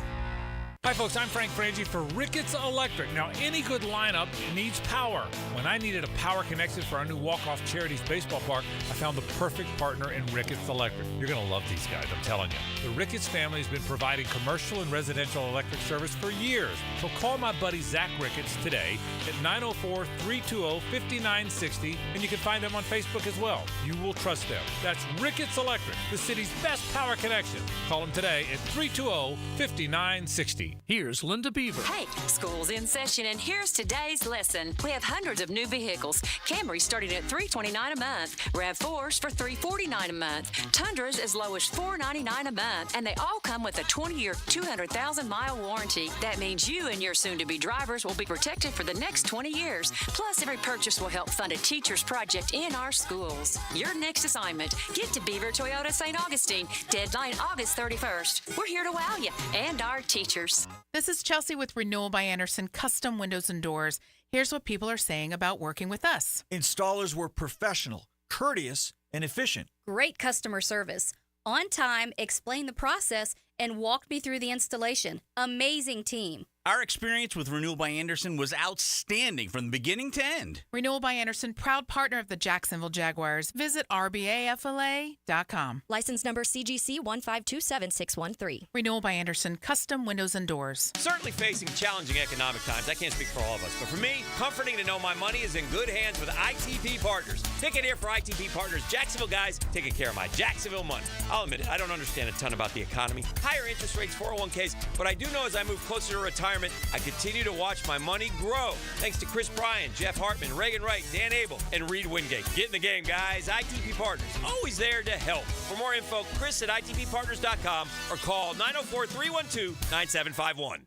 Hi, folks. I'm Frank Frangie for Ricketts Electric. Now, any good lineup needs power. When I needed a power connection for our new Walk-Off Charities baseball park, I found the perfect partner in Ricketts Electric. You're going to love these guys, I'm telling you. The Ricketts family has been providing commercial and residential electric service for years. So call my buddy Zach Ricketts today at 904-320-5960, and you can find them on Facebook as well. You will trust them. That's Ricketts Electric, the city's best power connection. Call them today at 320-5960. Frangie. Here's Linda Beaver. Hey, school's in session, and here's today's lesson. We have hundreds of new vehicles. Camrys starting at $329 a month. RAV4s for $349 a month. Tundras as low as $499 a month. And they all come with a 20-year, 200,000-mile warranty. That means you and your soon-to-be drivers will be protected for the next 20 years. Plus, every purchase will help fund a teacher's project in our schools. Your next assignment, get to Beaver Toyota St. Augustine. Deadline August 31st. We're here to wow you and our teachers. This is Chelsea with Renewal by Andersen Custom Windows and Doors. Here's what people are saying about working with us. Installers were professional, courteous, and efficient. Great customer service. On time, explained the process, and walked me through the installation. Amazing team. Our experience with Renewal by Andersen was outstanding from the beginning to end. Renewal by Andersen, proud partner of the Jacksonville Jaguars. Visit rbafla.com. License number CGC 1527613. Renewal by Andersen, custom windows and doors. Certainly facing challenging economic times. I can't speak for all of us, but for me, comforting to know my money is in good hands with ITP Partners. Ticket here for ITP Partners. Jacksonville guys taking care of my Jacksonville money. I'll admit it, I don't understand a ton about the economy. Higher interest rates, 401ks, but I do know as I move closer to retirement, I continue to watch my money grow. Thanks to Chris Bryan, Jeff Hartman, Reagan Wright, Dan Abel, and Reed Wingate. Get in the game, guys. ITP Partners, always there to help. For more info, Chris at ITPPartners.com or call 904-312-9751.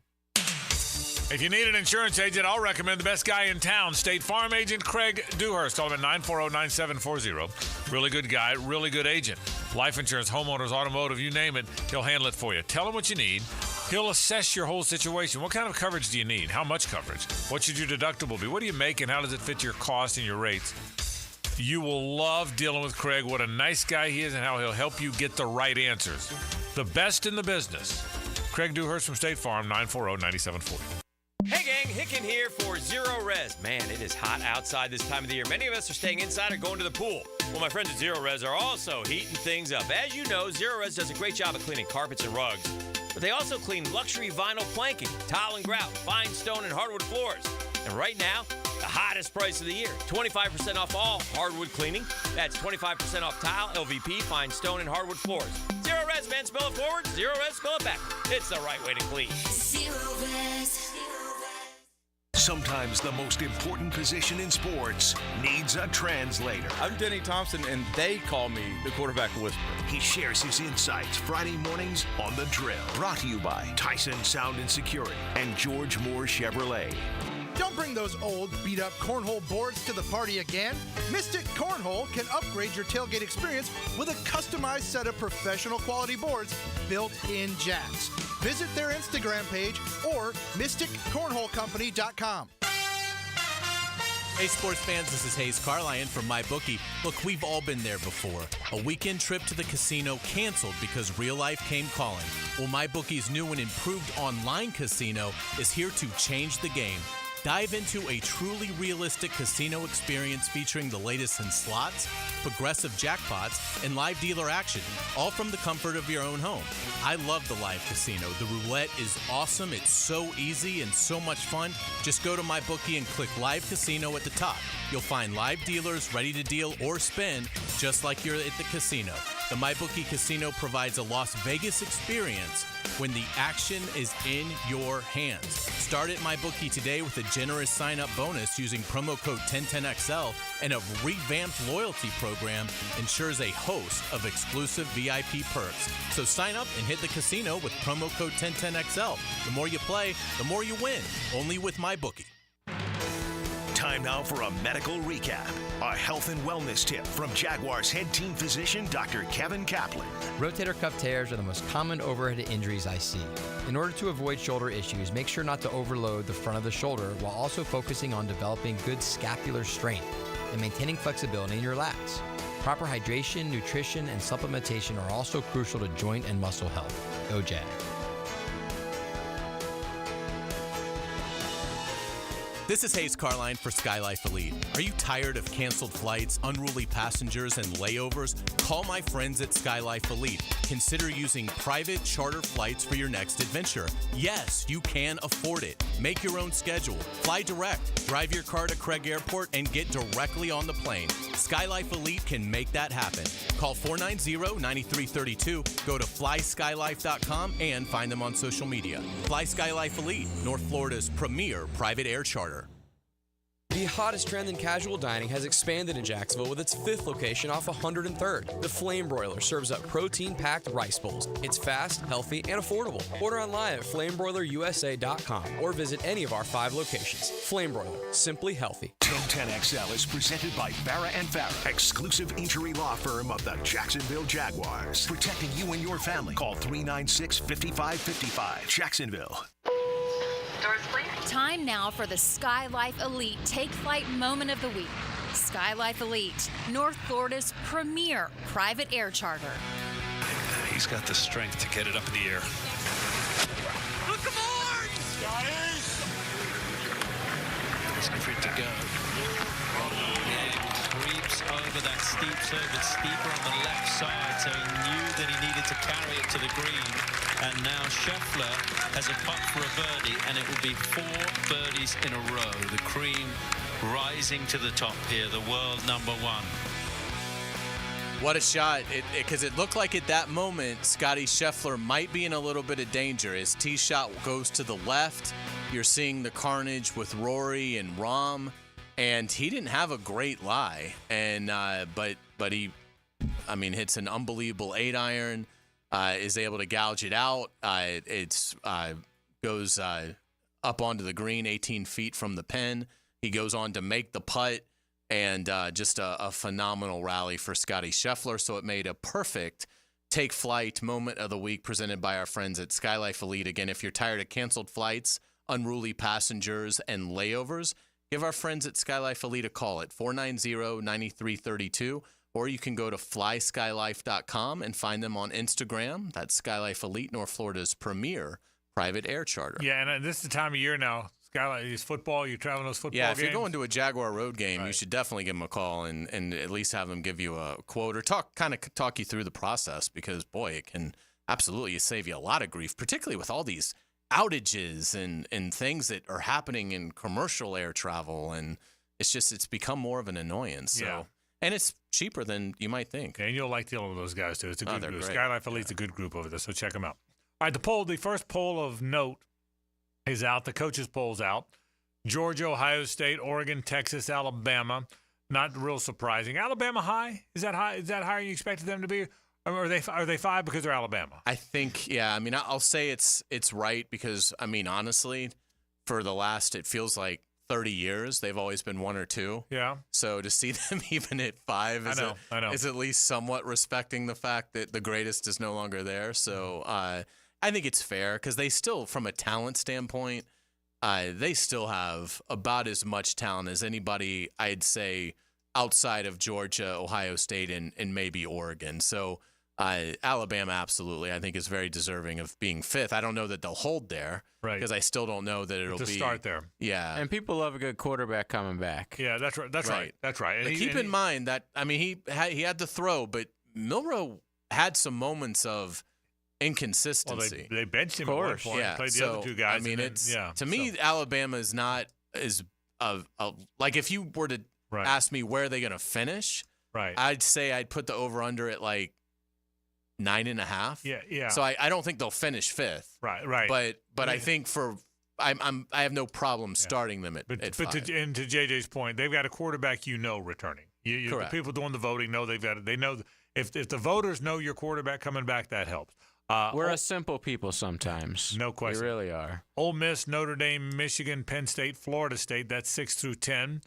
If you need an insurance agent, I'll recommend the best guy in town, State Farm agent Craig Dewhurst. Call him at 940-9740. Really good guy, really good agent. Life insurance, homeowners, automotive, you name it, he'll handle it for you. Tell him what you need. He'll assess your whole situation. What kind of coverage do you need? How much coverage? What should your deductible be? What do you make and how does it fit your cost and your rates? You will love dealing with Craig. What a nice guy he is and how he'll help you get the right answers. The best in the business. Craig Dewhurst from State Farm, 940-9740. Hey gang, Hicken here for Zero Res. Man, it is hot outside this time of the year. Many of us are staying inside or going to the pool. Well, my friends at Zero Res are also heating things up. As you know, Zero Res does a great job of cleaning carpets and rugs. But they also clean luxury vinyl planking, tile and grout, fine stone and hardwood floors. And right now, the hottest price of the year, 25% off all hardwood cleaning. That's 25% off tile, LVP, fine stone, and hardwood floors. Zero Res, man, spell it forward. Zero Res, spell it back. It's the right way to clean. Zero Res. Sometimes the most important position in sports needs a translator. I'm Denny Thompson, and they call me the quarterback whisperer. He shares his insights Friday mornings on The Drill. Brought to you by Tyson Sound and Security and George Moore Chevrolet. Don't bring those old, beat-up cornhole boards to the party again. Mystic Cornhole can upgrade your tailgate experience with a customized set of professional quality boards built in Jacks. Visit their Instagram page or mysticcornholecompany.com. Hey, sports fans, this is Hays Carlyon from MyBookie. Look, we've all been there before. A weekend trip to the casino canceled because real life came calling. Well, MyBookie's new and improved online casino is here to change the game. Dive into a truly realistic casino experience featuring the latest in slots, progressive jackpots, and live dealer action, all from the comfort of your own home. I love the live casino. The roulette is awesome. It's so easy and so much fun. Just go to MyBookie and click Live Casino at the top. You'll find live dealers ready to deal or spin just like you're at the casino. The MyBookie Casino provides a Las Vegas experience when the action is in your hands. Start at MyBookie today with a generous sign-up bonus using promo code 1010XL, and a revamped loyalty program ensures a host of exclusive VIP perks. So sign up and hit the casino with promo code 1010XL. The more you play, the more you win. Only with MyBookie. Time now for a medical recap. A health and wellness tip from Jaguars head team physician, Dr. Kevin Kaplan. Rotator cuff tears are the most common overhead injuries I see. In order to avoid shoulder issues, make sure not to overload the front of the shoulder while also focusing on developing good scapular strength and maintaining flexibility in your lats. Proper hydration, nutrition, and supplementation are also crucial to joint and muscle health. Go Jag. This is Hays Carlyon for SkyLife Elite. Are you tired of canceled flights, unruly passengers, and layovers? Call my friends at SkyLife Elite. Consider using private charter flights for your next adventure. Yes, you can afford it. Make your own schedule. Fly direct. Drive your car to Craig Airport and get directly on the plane. SkyLife Elite can make that happen. Call 490-9332. Go to flyskylife.com and find them on social media. Fly SkyLife Elite, North Florida's premier private air charter. The hottest trend in casual dining has expanded in Jacksonville with its 5th location off 103rd. The Flame Broiler serves up protein-packed rice bowls. It's fast, healthy, and affordable. Order online at flamebroilerusa.com or visit any of our 5 locations. Flame Broiler, simply healthy. 1010XL is presented by Farrah & Farrah, exclusive injury law firm of the Jacksonville Jaguars. Protecting you and your family. Call 396-5555. Jacksonville. Doors, please. Time now for the SkyLife Elite Take Flight Moment of the Week. SkyLife Elite, North Florida's premier private air charter. He's got the strength to get it up in the air. Look aboard! Guys! It's good to go. And creeps over that steep slope. It's steeper on the left side, so he knew that he needed to carry it to the green. And now Scheffler has a putt for a birdie, and it will be 4 birdies in a row. The cream rising to the top here, the world number 1. What a shot. Because it looked like at that moment, Scotty Scheffler might be in a little bit of danger. His tee shot goes to the left. You're seeing the carnage with Rory and Rahm. And he didn't have a great lie. And but he, hits an unbelievable 8-iron. Is able to gouge it out. It goes up onto the green 18 feet from the pin. He goes on to make the putt, and just a phenomenal rally for Scotty Scheffler. So it made a perfect take flight moment of the week presented by our friends at SkyLife Elite. Again, if you're tired of canceled flights, unruly passengers, and layovers, give our friends at SkyLife Elite a call at 490-9332. Or you can go to flyskylife.com and find them on Instagram. That's SkyLife Elite, North Florida's premier private air charter. Yeah, and this is the time of year now. Skylife is football. You're traveling those football games. Yeah, if you're going to a Jaguar road game, you should definitely give them a call and at least have them give you a quote or talk you through the process because, boy, it can absolutely save you a lot of grief, particularly with all these outages and things that are happening in commercial air travel. And it's become more of an annoyance. So. Yeah. And it's cheaper than you might think. And you'll like dealing with those guys, too. It's a good group. Great. SkyLife Elite's a good group over there, so check them out. All right, the first poll of note is out. The coaches' poll's out. Georgia, Ohio State, Oregon, Texas, Alabama. Not real surprising. Alabama high? Is that high? Is that higher than you expected them to be? Or are they 5 because they're Alabama? I think, yeah. I'll say it's right because, honestly, for the last, it feels like 30 years, they've always been 1 or 2. Yeah. So to see them even at 5 is at least somewhat respecting the fact that the greatest is no longer there. So I think it's fair because they still, from a talent standpoint, they still have about as much talent as anybody, I'd say, outside of Georgia, Ohio State, and maybe Oregon. So Alabama absolutely, I think, is very deserving of being 5th. I don't know that they'll hold there because I still don't know that it'll be start there. Yeah, and people love a good quarterback coming back. Yeah, that's right. That's right. That's right. And keep in mind that he had to throw, but Milroe had some moments of inconsistency. Well, they benched him at one point. Yeah, played the other 2 guys. Me, Alabama is not as like if you were to ask me where they're going to finish, I'd say I'd put the over under at like 9.5. Yeah. So I don't think they'll finish 5th. Right. But I think I have no problem starting them at 5. But to JJ's point, they've got a quarterback returning. The people doing the voting know they know if the voters know your quarterback coming back, that helps. We're a simple people sometimes. No question. We really are. Ole Miss, Notre Dame, Michigan, Penn State, Florida State. That's 6 through 10.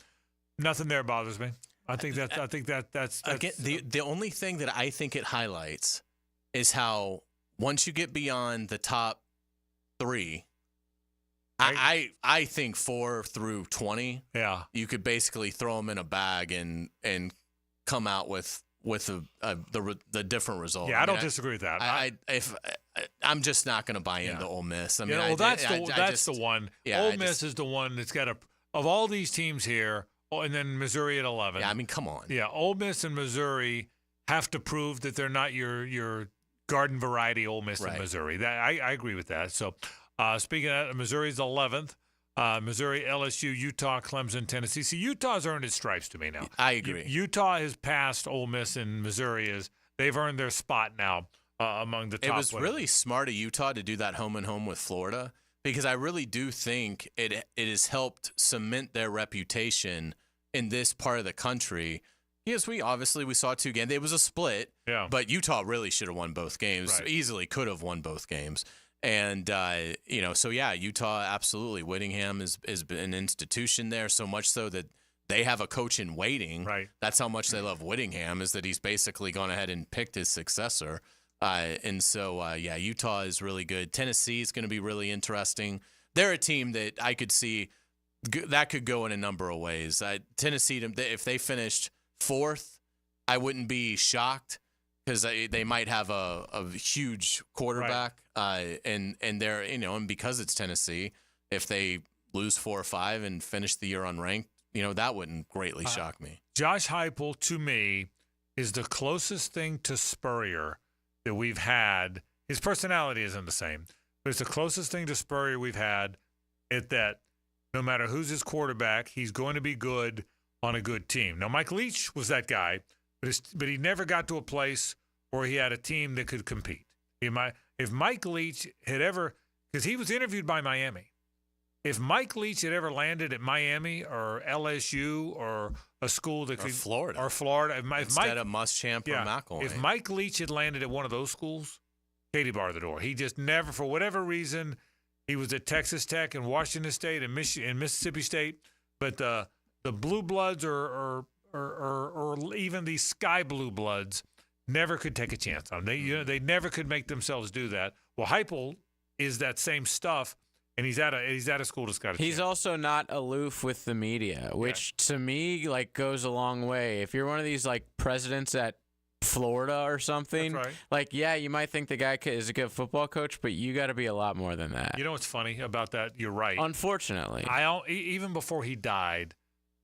Nothing there bothers me. I think that's again the only thing that I think it highlights is how once you get beyond the top 3, I think 4 through 20. Yeah, you could basically throw them in a bag and come out with the different result. Yeah, I don't disagree with that. I'm just not going to buy into Ole Miss. That's the one. Yeah, Ole Miss is the one that's got of all these teams here, and then Missouri at 11. Yeah, I mean, come on. Yeah, Ole Miss and Missouri have to prove that they're not your garden variety Ole Miss and Missouri. That I agree with that. So, speaking of that, Missouri's 11th. Missouri, LSU, Utah, Clemson, Tennessee. See, Utah's earned its stripes to me now. I agree. Utah has passed Ole Miss and Missouri. They've earned their spot now among the top. It was really smart of Utah to do that home and home with Florida, because I really do think it has helped cement their reputation in this part of the country. Yes, we saw 2 games. It was a split, but Utah really should have won both games. Right. Easily could have won both games. And, Utah, absolutely. Whittingham has been an institution there, so much so that they have a coach in waiting. Right. That's how much they love Whittingham, is that he's basically gone ahead and picked his successor. Utah is really good. Tennessee is going to be really interesting. They're a team that I could see that could go in a number of ways. Tennessee, if they finished 4th, I wouldn't be shocked, because they might have a huge quarterback, and they're and because it's Tennessee, if they lose 4 or 5 and finish the year unranked, that wouldn't greatly shock me. Josh Heupel, to me, is the closest thing to Spurrier that we've had. His personality isn't the same, but it's the closest thing to Spurrier we've had. At that, no matter who's his quarterback, he's going to be good on a good team. Now, Mike Leach was that guy, but he never got to a place where he had a team that could compete. If Mike Leach had ever, because he was interviewed by Miami, if Mike Leach had ever landed at Miami or LSU or a school that could, Florida, instead of Muschamp or McElwain, if Mike Leach had landed at one of those schools, Katie barred the door. He just never, for whatever reason, he was at Texas Tech and Washington State and Mississippi State, but the Blue Bloods or even the Sky Blue Bloods never could take a chance on him. They never could make themselves do that. Well, Heupel is that same stuff, and he's at a school that's got a He's chance. also not aloof with the media, which to me goes a long way. If you're one of these presidents at Florida or something, That's right. You might think the guy is a good football coach, but you got to be a lot more than that. You know what's funny about that? You're right. Unfortunately, even before he died,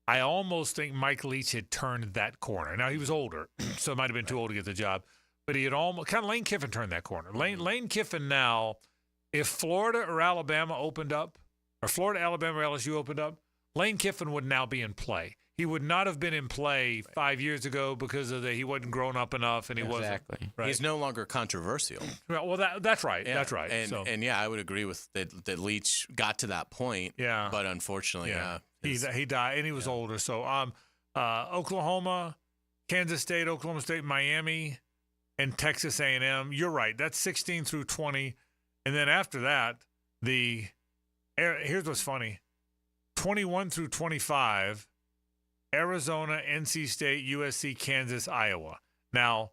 I almost think Mike Leach had turned that corner. Now, he was older, so it might have been too old to get the job. But he had almost – kind of Lane Kiffin turned that corner. Lane Kiffin now, if Florida or Alabama opened up, or Florida, Alabama, or LSU opened up, Lane Kiffin would now be in play. He would not have been in play 5 years ago because he wasn't grown up enough, and he wasn't. Right? He's no longer controversial. Well, that's right. Yeah. That's right. And I would agree with that Leach got to that point. Yeah. But unfortunately, he died, and he was older. So Oklahoma, Kansas State, Oklahoma State, Miami, and Texas A&M. You're right. That's 16 through 20. And then after that, here's what's funny. 21 through 25, Arizona, NC State, USC, Kansas, Iowa. Now,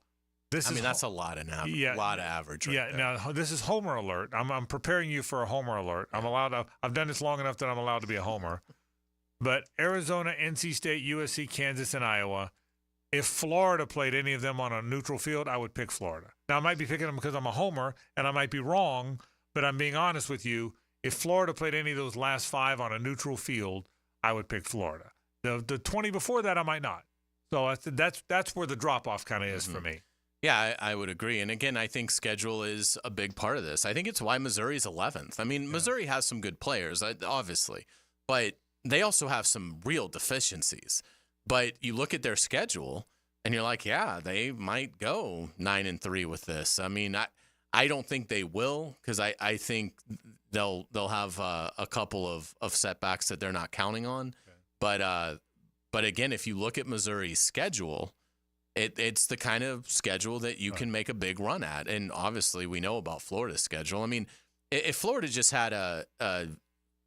that's a lot of average. Right there. Now this is homer alert. I'm preparing you for a homer alert. I've done this long enough that I'm allowed to be a homer. But Arizona, NC State, USC, Kansas, and Iowa. If Florida played any of them on a neutral field, I would pick Florida. Now, I might be picking them because I'm a homer, and I might be wrong, but I'm being honest with you. If Florida played any of those last 5 on a neutral field, I would pick Florida. The 20 before that, I might not. So that's where the drop-off kind of is for me. Yeah, I would agree. And again, I think schedule is a big part of this. I think it's why Missouri's 11th. I mean, Missouri has some good players, obviously, but they also have some real deficiencies. But you look at their schedule, and you're like, yeah, they might go 9-3 with this. I mean, I don't think they will, because I think they'll have a couple of setbacks that they're not counting on. Okay. But again, if you look at Missouri's schedule, it's the kind of schedule that you can make a big run at. And obviously, we know about Florida's schedule. I mean, if Florida just had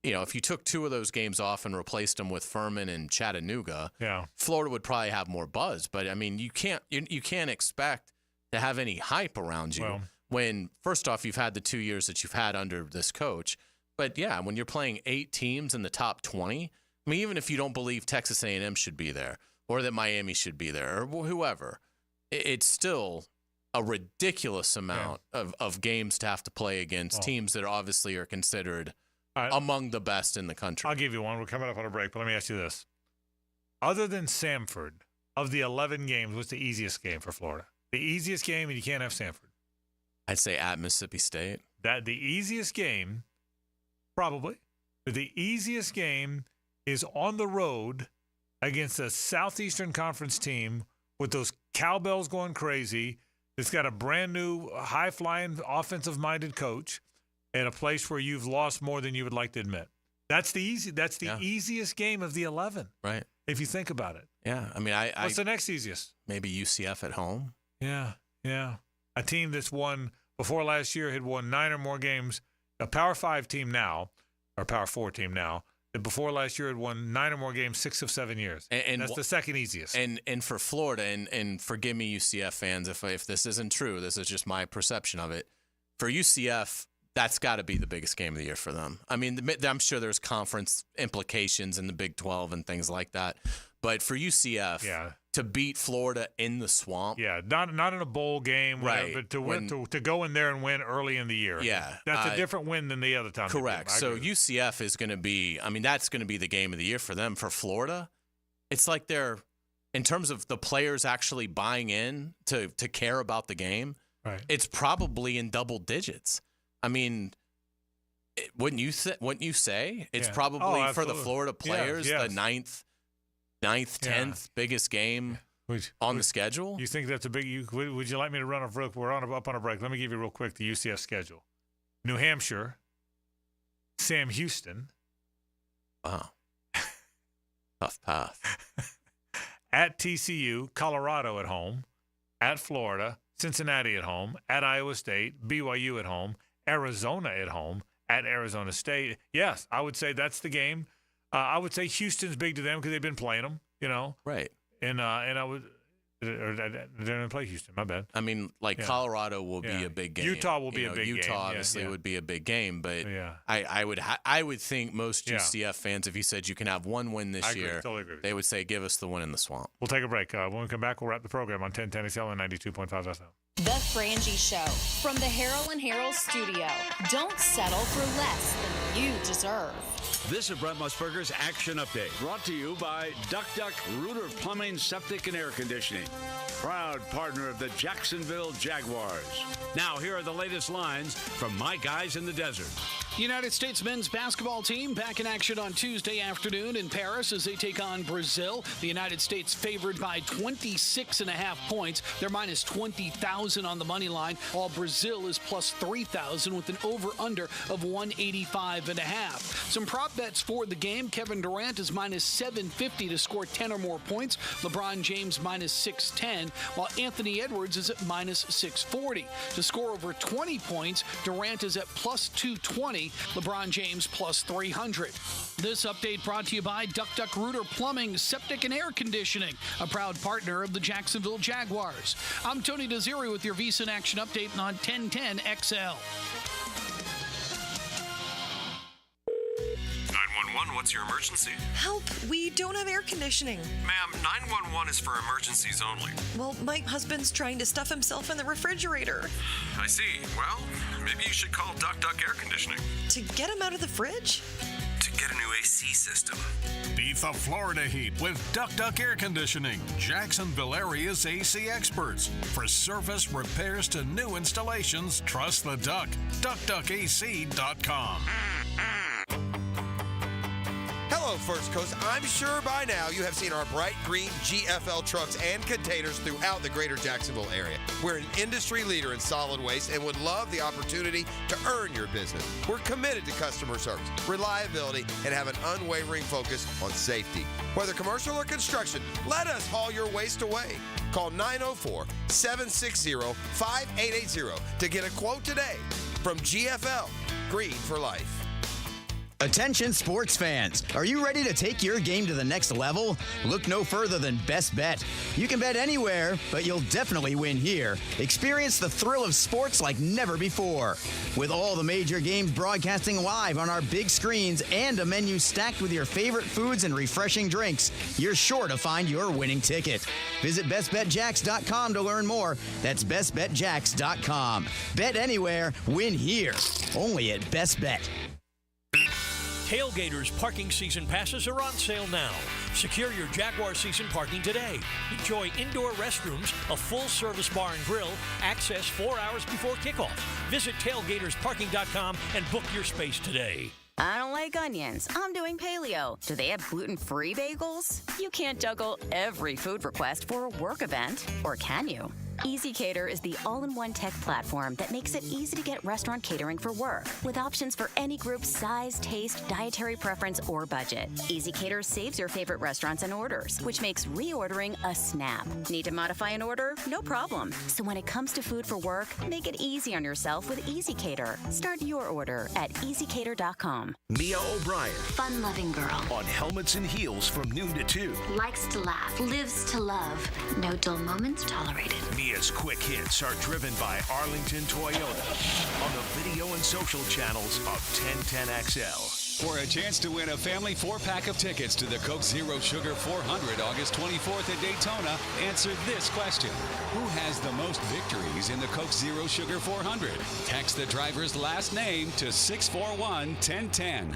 if you took 2 of those games off and replaced them with Furman and Chattanooga, Florida would probably have more buzz. But I mean, you can't expect to have any hype around you when, first off, you've had the 2 years that you've had under this coach. But yeah, when you're playing 8 teams in the top 20, I mean, even if you don't believe Texas A&M should be there or that Miami should be there or whoever, it's still a ridiculous amount of games to have to play against teams that obviously are considered among the best in the country. I'll give you one. We're coming up on a break, but let me ask you this. Other than Samford, of the 11 games, what's the easiest game for Florida? The easiest game, and you can't have Samford. I'd say at Mississippi State. The easiest game, probably, but the easiest game is on the road against a Southeastern Conference team with those cowbells going crazy. It's got a brand new, high-flying, offensive-minded coach at a place where you've lost more than you would like to admit. That's the easiest game of the 11. Right. If you think about it. Yeah. I mean, what's the next easiest? Maybe UCF at home. Yeah. A team that's won before last year had won 9 or more games. A Power 5 team now, or Power 4 team now, that before last year had won 9 or more games 6 of 7 years. And that's the second easiest. And for Florida, and forgive me, UCF fans, if this isn't true, this is just my perception of it. For UCF, that's got to be the biggest game of the year for them. I mean, I'm sure there's conference implications in the Big 12 and things like that. But for UCF, to beat Florida in the swamp. Yeah, not in a bowl game, right? But to go in there and win early in the year. Yeah. That's a different win than the other time. Correct. So UCF is going to be, that's going to be the game of the year for them. For Florida, it's like they're, in terms of the players actually buying in to care about the game, right? It's probably in double digits. I mean, wouldn't you say it's probably for the Florida players the ninth, 10th biggest game on the schedule? You think that's a big? Would you like me to run a? We're up on a break. Let me give you real quick the UCF schedule: New Hampshire, Sam Houston. Wow, tough path. At TCU, Colorado at home, at Florida, Cincinnati at home, at Iowa State, BYU at home, Arizona at home, at Arizona State. Yes, I would say that's the game. I would say Houston's big to them because they've been playing them, Right. And I would, or they didn't play Houston. My bad. I mean, Colorado will be a big game. Utah will be a big game. Utah obviously would be a big game, but yeah. I would think most UCF fans, if you said you can have one win this year, totally agree with they would say give us the win in the swamp. We'll take a break. When we come back, we'll wrap the program on 1010 XL and 92.5 FM. The Frangie Show from the Harold and Harold studio. Don't settle for less than you deserve. This is Brent Musburger's Action Update, brought to you by Duck Duck Rooter Plumbing, Septic, and Air Conditioning, proud partner of the Jacksonville Jaguars. Now, here are the latest lines from my guys in the desert. United States men's basketball team back in action on Tuesday afternoon in Paris as they take on Brazil. The United States favored by 26.5 points. They're minus 20,000 on the money line, while Brazil is plus 3,000 with an over-under of 185.5. Some prop bets for the game. Kevin Durant is minus 750 to score 10 or more points. LeBron James minus 610, while Anthony Edwards is at minus 640. To score over 20 points, Durant is at plus 220. LeBron James plus 300. This update brought to you by Duck Duck Rooter Plumbing, Septic, and Air Conditioning, a proud partner of the Jacksonville Jaguars. I'm Tony Desiri with your VSiN Action Update on 1010 XL. 911, what's your emergency? Help, we don't have air conditioning. Ma'am, 911 is for emergencies only. Well, my husband's trying to stuff himself in the refrigerator. I see. Well, maybe you should call Duck Duck Air Conditioning. To get him out of the fridge? To get a new AC system. Beat the Florida heat with Duck Duck Air Conditioning, Jacksonville area's AC experts. For service, repairs to new installations, trust the Duck. DuckDuckAC.com. Hello, First Coast. I'm sure by now you have seen our bright green GFL trucks and containers throughout the greater Jacksonville area. We're an industry leader in solid waste and would love the opportunity to earn your business. We're committed to customer service, reliability, and have an unwavering focus on safety. Whether commercial or construction, let us haul your waste away. Call 904-760-5880 to get a quote today from GFL, Green for Life. Attention sports fans, are you ready to take your game to the next level? Look no further than Best Bet. You can bet anywhere, but you'll definitely win here. Experience the thrill of sports like never before. With all the major games broadcasting live on our big screens and a menu stacked with your favorite foods and refreshing drinks, you're sure to find your winning ticket. Visit bestbetjacks.com to learn more. That's bestbetjacks.com. Bet anywhere, win here. Only at Best Bet. Tailgaters parking season passes are on sale now. Secure your Jaguar season parking today. Enjoy indoor restrooms, a full-service bar and grill, access 4 hours before kickoff. Visit tailgatersparking.com and book your space today. I don't like onions. I'm doing paleo. Do they have gluten-free bagels? You can't juggle every food request for a work event, or can you? EasyCater is the all-in-one tech platform that makes it easy to get restaurant catering for work, with options for any group's size, taste, dietary preference, or budget. EasyCater saves your favorite restaurants and orders, which makes reordering a snap. Need to modify an order? No problem. So when it comes to food for work, make it easy on yourself with EasyCater. Start your order at easycater.com. Mia O'Brien. Fun-loving girl. On Helmets and Heels from noon to 2. Likes to laugh. Lives to love. No dull moments tolerated. Mia's quick hits are driven by Arlington Toyota on the video and social channels of 1010XL. For a chance to win a family 4-pack of tickets to the Coke Zero Sugar 400 August 24th at Daytona, answer this question. Who has the most victories in the Coke Zero Sugar 400? Text the driver's last name to 641-1010.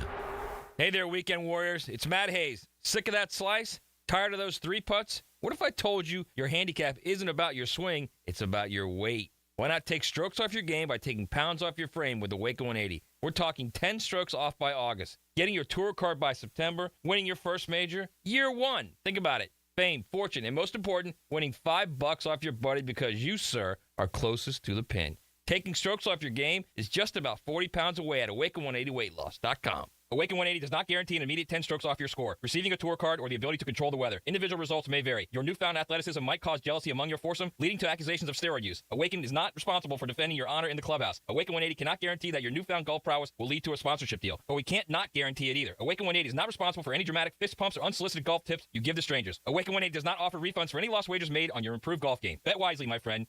Hey there, Weekend Warriors. It's Matt Hays. Sick of that slice? Tired of those 3-putts? What if I told you your handicap isn't about your swing, it's about your weight? Why not take strokes off your game by taking pounds off your frame with the Waco 180? We're talking 10 strokes off by August, getting your tour card by September, winning your first major, year one. Think about it. Fame, fortune, and most important, winning $5 off your buddy because you, sir, are closest to the pin. Taking strokes off your game is just about 40 pounds away at Awaken180weightloss.com. Awaken 180 does not guarantee an immediate 10 strokes off your score, receiving a tour card, or the ability to control the weather. Individual results may vary. Your newfound athleticism might cause jealousy among your foursome, leading to accusations of steroid use. Awaken is not responsible for defending your honor in the clubhouse. Awaken 180 cannot guarantee that your newfound golf prowess will lead to a sponsorship deal, but we can't not guarantee it either. Awaken 180 is not responsible for any dramatic fist pumps or unsolicited golf tips you give to strangers. Awaken 180 does not offer refunds for any lost wagers made on your improved golf game. Bet wisely, my friend.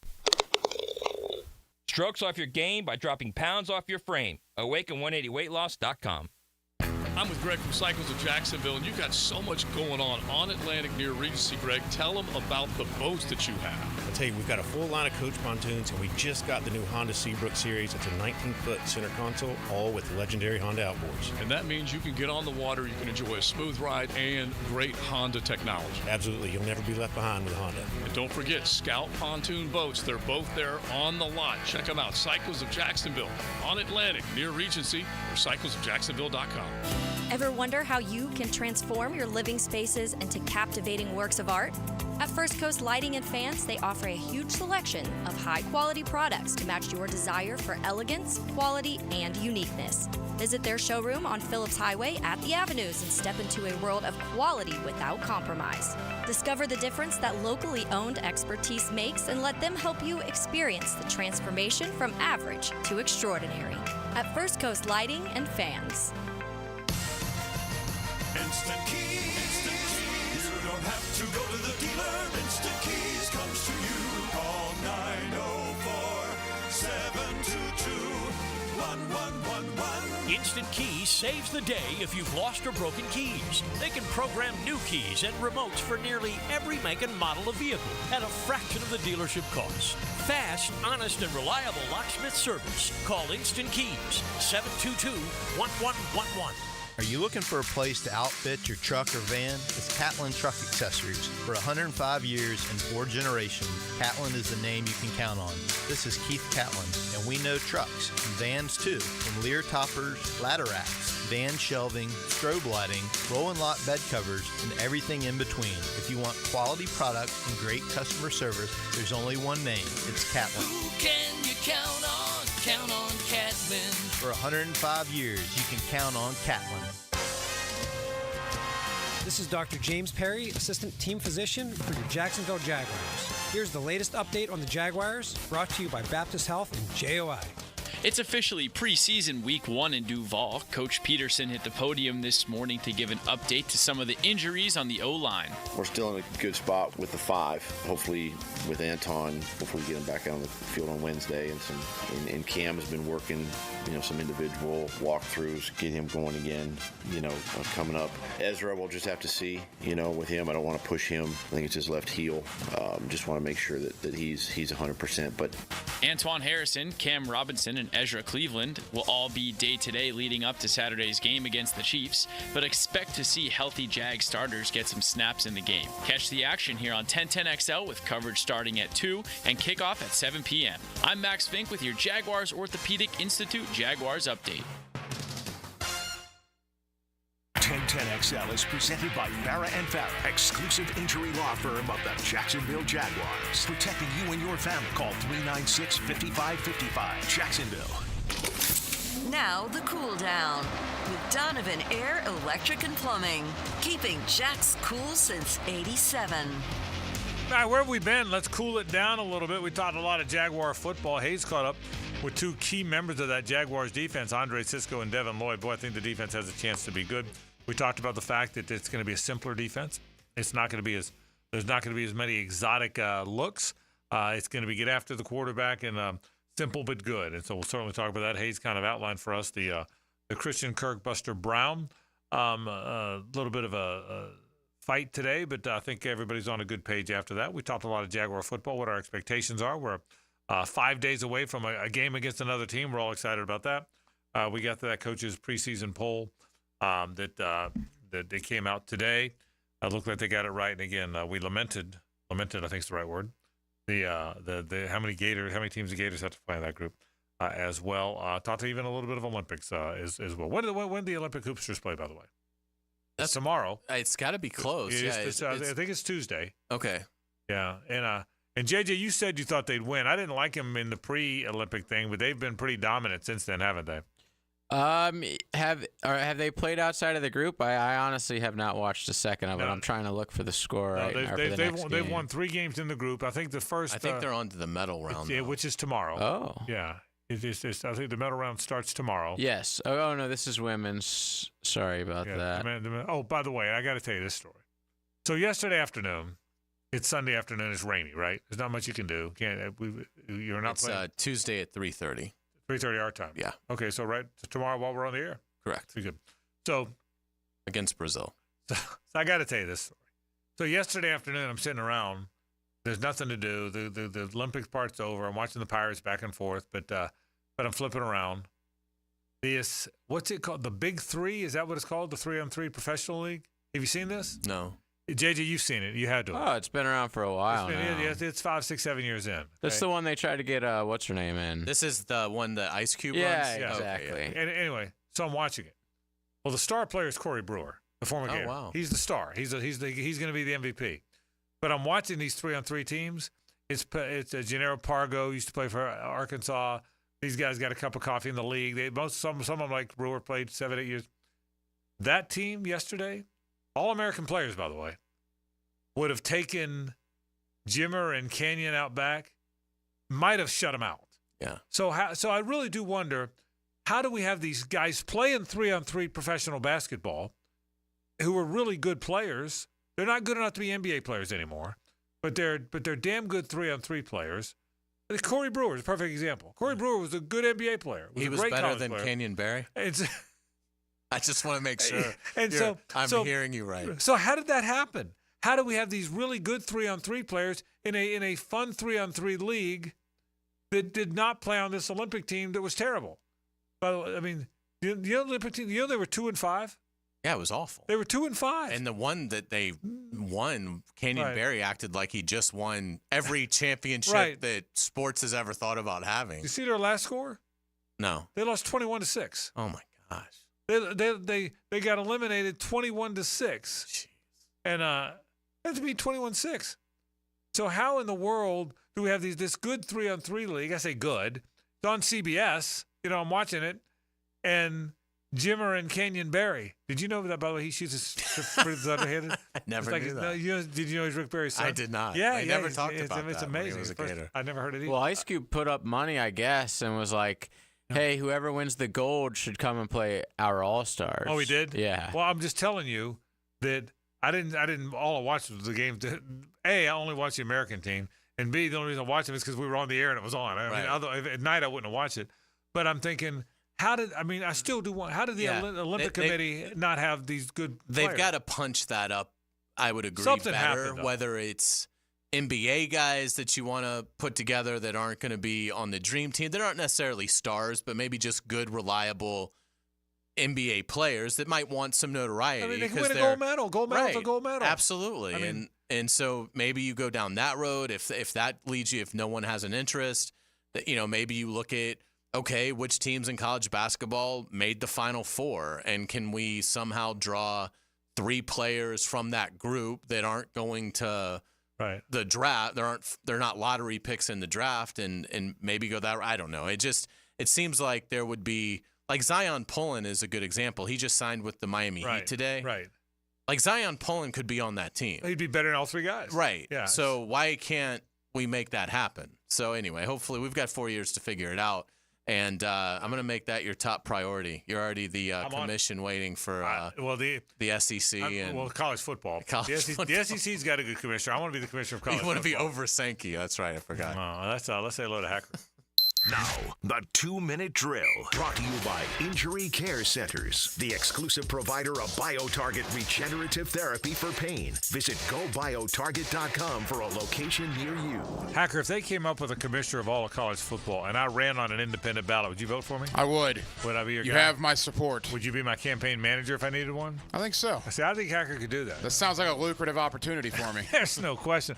Strokes off your game by dropping pounds off your frame. Awaken180weightloss.com. I'm with Greg from Cycles of Jacksonville, and you've got so much going on Atlantic near Regency. Greg, tell them about the boats that you have. I'll tell you, we've got a full line of coach pontoons, and we just got the new Honda Seabrook series. It's a 19-foot center console, all with legendary Honda outboards. And that means you can get on the water, you can enjoy a smooth ride, and great Honda technology. Absolutely. You'll never be left behind with a Honda. And don't forget, Scout Pontoon Boats. They're both there on the lot. Check them out. Cycles of Jacksonville on Atlantic near Regency or cyclesofjacksonville.com. Ever wonder how you can transform your living spaces into captivating works of art? At First Coast Lighting and Fans, they offer a huge selection of high-quality products to match your desire for elegance, quality, and uniqueness. Visit their showroom on Phillips Highway at the Avenues and step into a world of quality without compromise. Discover the difference that locally owned expertise makes and let them help you experience the transformation from average to extraordinary. At First Coast Lighting and Fans. Instant Keys. You don't have to go to the dealer. Instant Keys comes to you. Call 904-722-1111. Instant Keys saves the day if you've lost or broken keys. They can program new keys and remotes for nearly every make and model of vehicle at a fraction of the dealership cost. Fast, honest, and reliable locksmith service. Call Instant Keys, 722-1111. Are you looking for a place to outfit your truck or van? It's Catlin Truck Accessories. For 105 years and 4 generations, Catlin is the name you can count on. This is Keith Catlin, and we know trucks and vans too, from Lear toppers, ladder racks, van shelving, strobe lighting, roll and lock bed covers, and everything in between. If you want quality products and great customer service, there's only one name. It's Catlin. Who can you count on? Count on Catlin. For 105 years, you can count on Catlin. This is Dr. James Perry, Assistant Team Physician for your Jacksonville Jaguars. Here's the latest update on the Jaguars, brought to you by Baptist Health and JOI. It's officially preseason week 1 in Duval. Coach Peterson hit the podium this morning to give an update to some of the injuries on the O-line. We're still in a good spot with the 5. Hopefully with Anton, hopefully get him back out on the field on Wednesday. And Cam has been working, some individual walkthroughs, get him going again, coming up. Ezra, we'll just have to see, with him. I don't want to push him. I think it's his left heel. Just want to make sure that he's 100%. But Antoine Harrison, Cam Robinson, and Ezra Cleveland will all be day-to-day leading up to Saturday's game against the Chiefs, but expect to see healthy Jag starters get some snaps in the game. Catch the action here on 1010XL with coverage starting at 2 and kickoff at 7 p.m. I'm Max Fink with your Jaguars Orthopedic Institute Jaguars Update. 1010XL is presented by Farah & Farah, exclusive injury law firm of the Jacksonville Jaguars. Protecting you and your family. Call 396-5555. Jacksonville. Now the cool down with Donovan Air Electric and Plumbing. Keeping Jack's cool since 87. All right, where have we been? Let's cool it down a little bit. We talked a lot of Jaguar football. Hays caught up with two key members of that Jaguars defense, Andre Cisco and Devin Lloyd. Boy, I think the defense has a chance to be good. We talked about the fact that it's going to be a simpler defense. It's not going to be there's not going to be as many exotic looks. It's going to be get after the quarterback and simple but good. And so we'll certainly talk about that. Hays kind of outlined for us the Christian Kirk, Buster Brown, a little bit of a fight today, but I think everybody's on a good page after that. We talked a lot of Jaguar football, what our expectations are. We're 5 days away from a game against another team. We're all excited about that. We got to that coach's preseason poll that they came out today. It looked like they got it right. And again, we lamented, I think is the right word, the how many teams the Gators have to play in that group as well. Talked even a little bit of Olympics as well. When do the Olympic hoopsters play, by the way? That's tomorrow. It's got to be close. I think it's Tuesday. Okay. Yeah, and JJ, you said you thought they'd win. I didn't like them in the pre-Olympic thing, but they've been pretty dominant since then, haven't they? Have they played outside of the group? I honestly have not watched a second of it. I'm trying to look for the score right now for the next game. They've won 3 games in the group. I think the first. I think they're on to the medal round. Yeah, which is tomorrow. Oh. Yeah. I think the medal round starts tomorrow. Yes. Oh no, this is women's. Sorry about that. Oh, by the way, I got to tell you this story. So yesterday afternoon, it's Sunday afternoon. It's rainy, right? There's not much you can do. You're not playing. It's Tuesday at 3:30. 3:30 our time. Yeah. Okay, so tomorrow while we're on the air. Correct. Pretty good. So against Brazil. So I got to tell you this story. So yesterday afternoon, I'm sitting around. There's nothing to do. The Olympics part's over. I'm watching the Pirates back and forth, but I'm flipping around. What's it called? The Big Three? Is that what it's called? The 3-on-3 professional league? Have you seen this? No. JJ, you've seen it. You had to. Oh, it's been around for a while now. It's 5, 6, 7 years in. Okay? That's the one they tried to get, what's her name in. This is the one that Ice Cube runs? Yeah, exactly. Okay, yeah. And anyway, so I'm watching it. Well, the star player is Corey Brewer, the former Gator. Wow. He's the star. He's going to be the MVP. But I'm watching these 3-on-3 teams. It's Gennaro Pargo used to play for Arkansas. These guys got a cup of coffee in the league. Some of them, like Brewer, played 7, 8 years. That team yesterday, all American players, by the way, would have taken Jimmer and Canyon out back, might have shut them out. Yeah. So I really do wonder, how do we have these guys playing 3-on-3 professional basketball who are really good players? They're not good enough to be NBA players anymore, but they're damn good 3-on-3 players. Corey Brewer is a perfect example. Corey Brewer was a good NBA player. He was better than Kenyon Barry? I just want to make sure I'm hearing you right. So how did that happen? How do we have these really good 3-on-3 players in a fun 3-on-3 league that did not play on this Olympic team that was terrible? By the way, I mean, the Olympic team, they were 2-5? Yeah, it was awful. They were 2-5. And the one that they won, Kenyon Barry acted like he just won every championship that sports has ever thought about having. You see their last score? No. They lost 21-6. Oh my gosh. They got eliminated 21-6. Jeez. And that to be 21-6. So how in the world do we have this good 3-on-3 league? I say good. It's on CBS. I'm watching it, and Jimmer and Kenyon Barry. Did you know that, by the way, he shoots his underhanded? I never knew that. Did you know he's Rick Barry's son? I did not. Yeah, I never talked about that. It's amazing. When he was a Gator. I never heard it either. Well, Ice Cube put up money, I guess, and was like, hey, whoever wins the gold should come and play our All-Stars. Oh, he did? Yeah. Well, I'm just telling you that I didn't all I watched was the game. A, I only watched the American team, and B, the only reason I watched it is because we were on the air and it was on. I mean, at night I wouldn't have watched it. But I'm thinking, how did the Olympic Committee not have these good players? They've got to punch that up, I would agree, Something better, happened, whether it's NBA guys that you want to put together that aren't going to be on the dream team. That aren't necessarily stars, but maybe just good, reliable NBA players that might want some notoriety. I mean, they can win a gold medal. Gold medal's a gold medal. Absolutely. I mean, and so maybe you go down that road. If that leads you, if no one has an interest, that maybe you look at, okay, which teams in college basketball made the Final Four, and can we somehow draw 3 players from that group that aren't going to the draft? They're not lottery picks in the draft, and maybe go that. I don't know. It seems like there would be. Like Zion Pullen is a good example. He just signed with the Miami Heat today. Right. Like Zion Pullen could be on that team. He'd be better than all 3 guys. Right. Yeah. So why can't we make that happen? So anyway, hopefully we've got 4 years to figure it out. And I'm going to make that your top priority. You're already the commission waiting for the SEC and college football. The SEC's got a good commissioner. I want to be the commissioner of college football. You want to be over Sankey. That's right. I forgot. Let's say hello to Hacker. Now, the 2-minute drill, brought to you by Injury Care Centers, the exclusive provider of BioTarget regenerative therapy for pain. Visit GoBioTarget.com for a location near you. Hacker, if they came up with a commissioner of all of college football and I ran on an independent ballot, would you vote for me? I would. Would I be your guy? You have my support. Would you be my campaign manager if I needed one? I think so. See, I think Hacker could do that. That sounds like a lucrative opportunity for me. There's no question.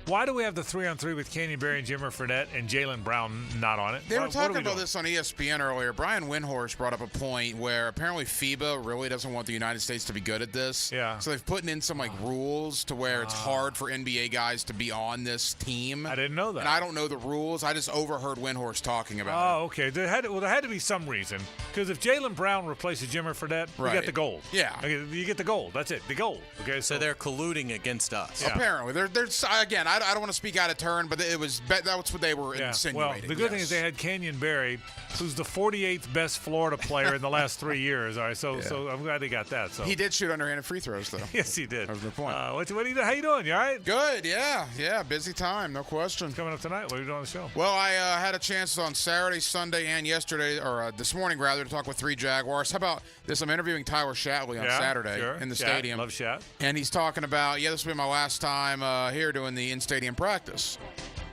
Why do we have the 3-on-3 with Canyon Berry and Jimmer Fredette and Jalen Brown not on it? They were talking about this on ESPN earlier. Brian Windhorst brought up a point where apparently FIBA really doesn't want the United States to be good at this. Yeah. So they've put in some rules to where it's hard for NBA guys to be on this team. I didn't know that. And I don't know the rules. I just overheard Windhorst talking about it. Oh, okay. There had to be some reason. Because if Jalen Brown replaces Jimmer Fredette, we got the gold. Yeah. Okay, you get the gold. That's it. The gold. Okay. So they're colluding against us. Yeah. Apparently. There's again, I don't want to speak out of turn, but that's what they were insinuating. Well, the good thing is they had Canyon Berry, who's the 48th best Florida player in the last 3 years. All right, so I'm glad they got that. So he did shoot underhanded free throws, though. Yes, he did. That was a good point. How you doing? You all right? Good. Yeah. Busy time, no question. What's coming up tonight? What are you doing on the show? Well, I had a chance on Saturday, Sunday, and yesterday, or this morning rather, to talk with 3 Jaguars. How about this? I'm interviewing Tyler Shatley on Saturday in the stadium. Love Shat. And he's talking about, this will be my last time here doing the in-stadium practice.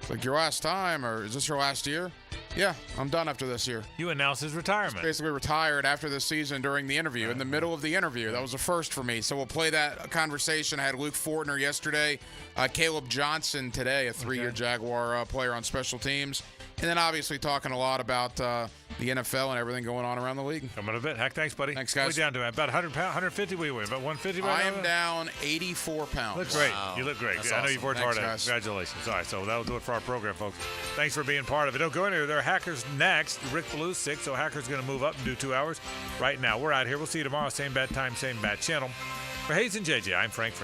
It's like, your last time, or is this your last year? Yeah, I'm done after this year. You announced his retirement. Basically retired after this season during the interview, in the middle of the interview. That was a first for me. So we'll play that conversation. I had Luke Fortner yesterday, Caleb Johnson today, a 3-year Jaguar player on special teams. And then obviously talking a lot about the NFL and everything going on around the league. Coming a bit. Hack, thanks, buddy. Thanks, guys. What are you down to, man? About 100 pounds, 150? What are you weighing? About 150 right now? I am down 84 pounds. Look great. Wow. You look great. That's I know awesome. you've worked Thanks, hard at it. Congratulations. All right, so that'll do it for our program, folks. Thanks for being part of it. Don't go anywhere. There are Hackers next. Rick Ballou, 6, so Hackers going to move up and do 2 hours. Right now, we're out here. We'll see you tomorrow. Same bad time, same bad channel. For Hays and JJ, I'm Frank Frangie.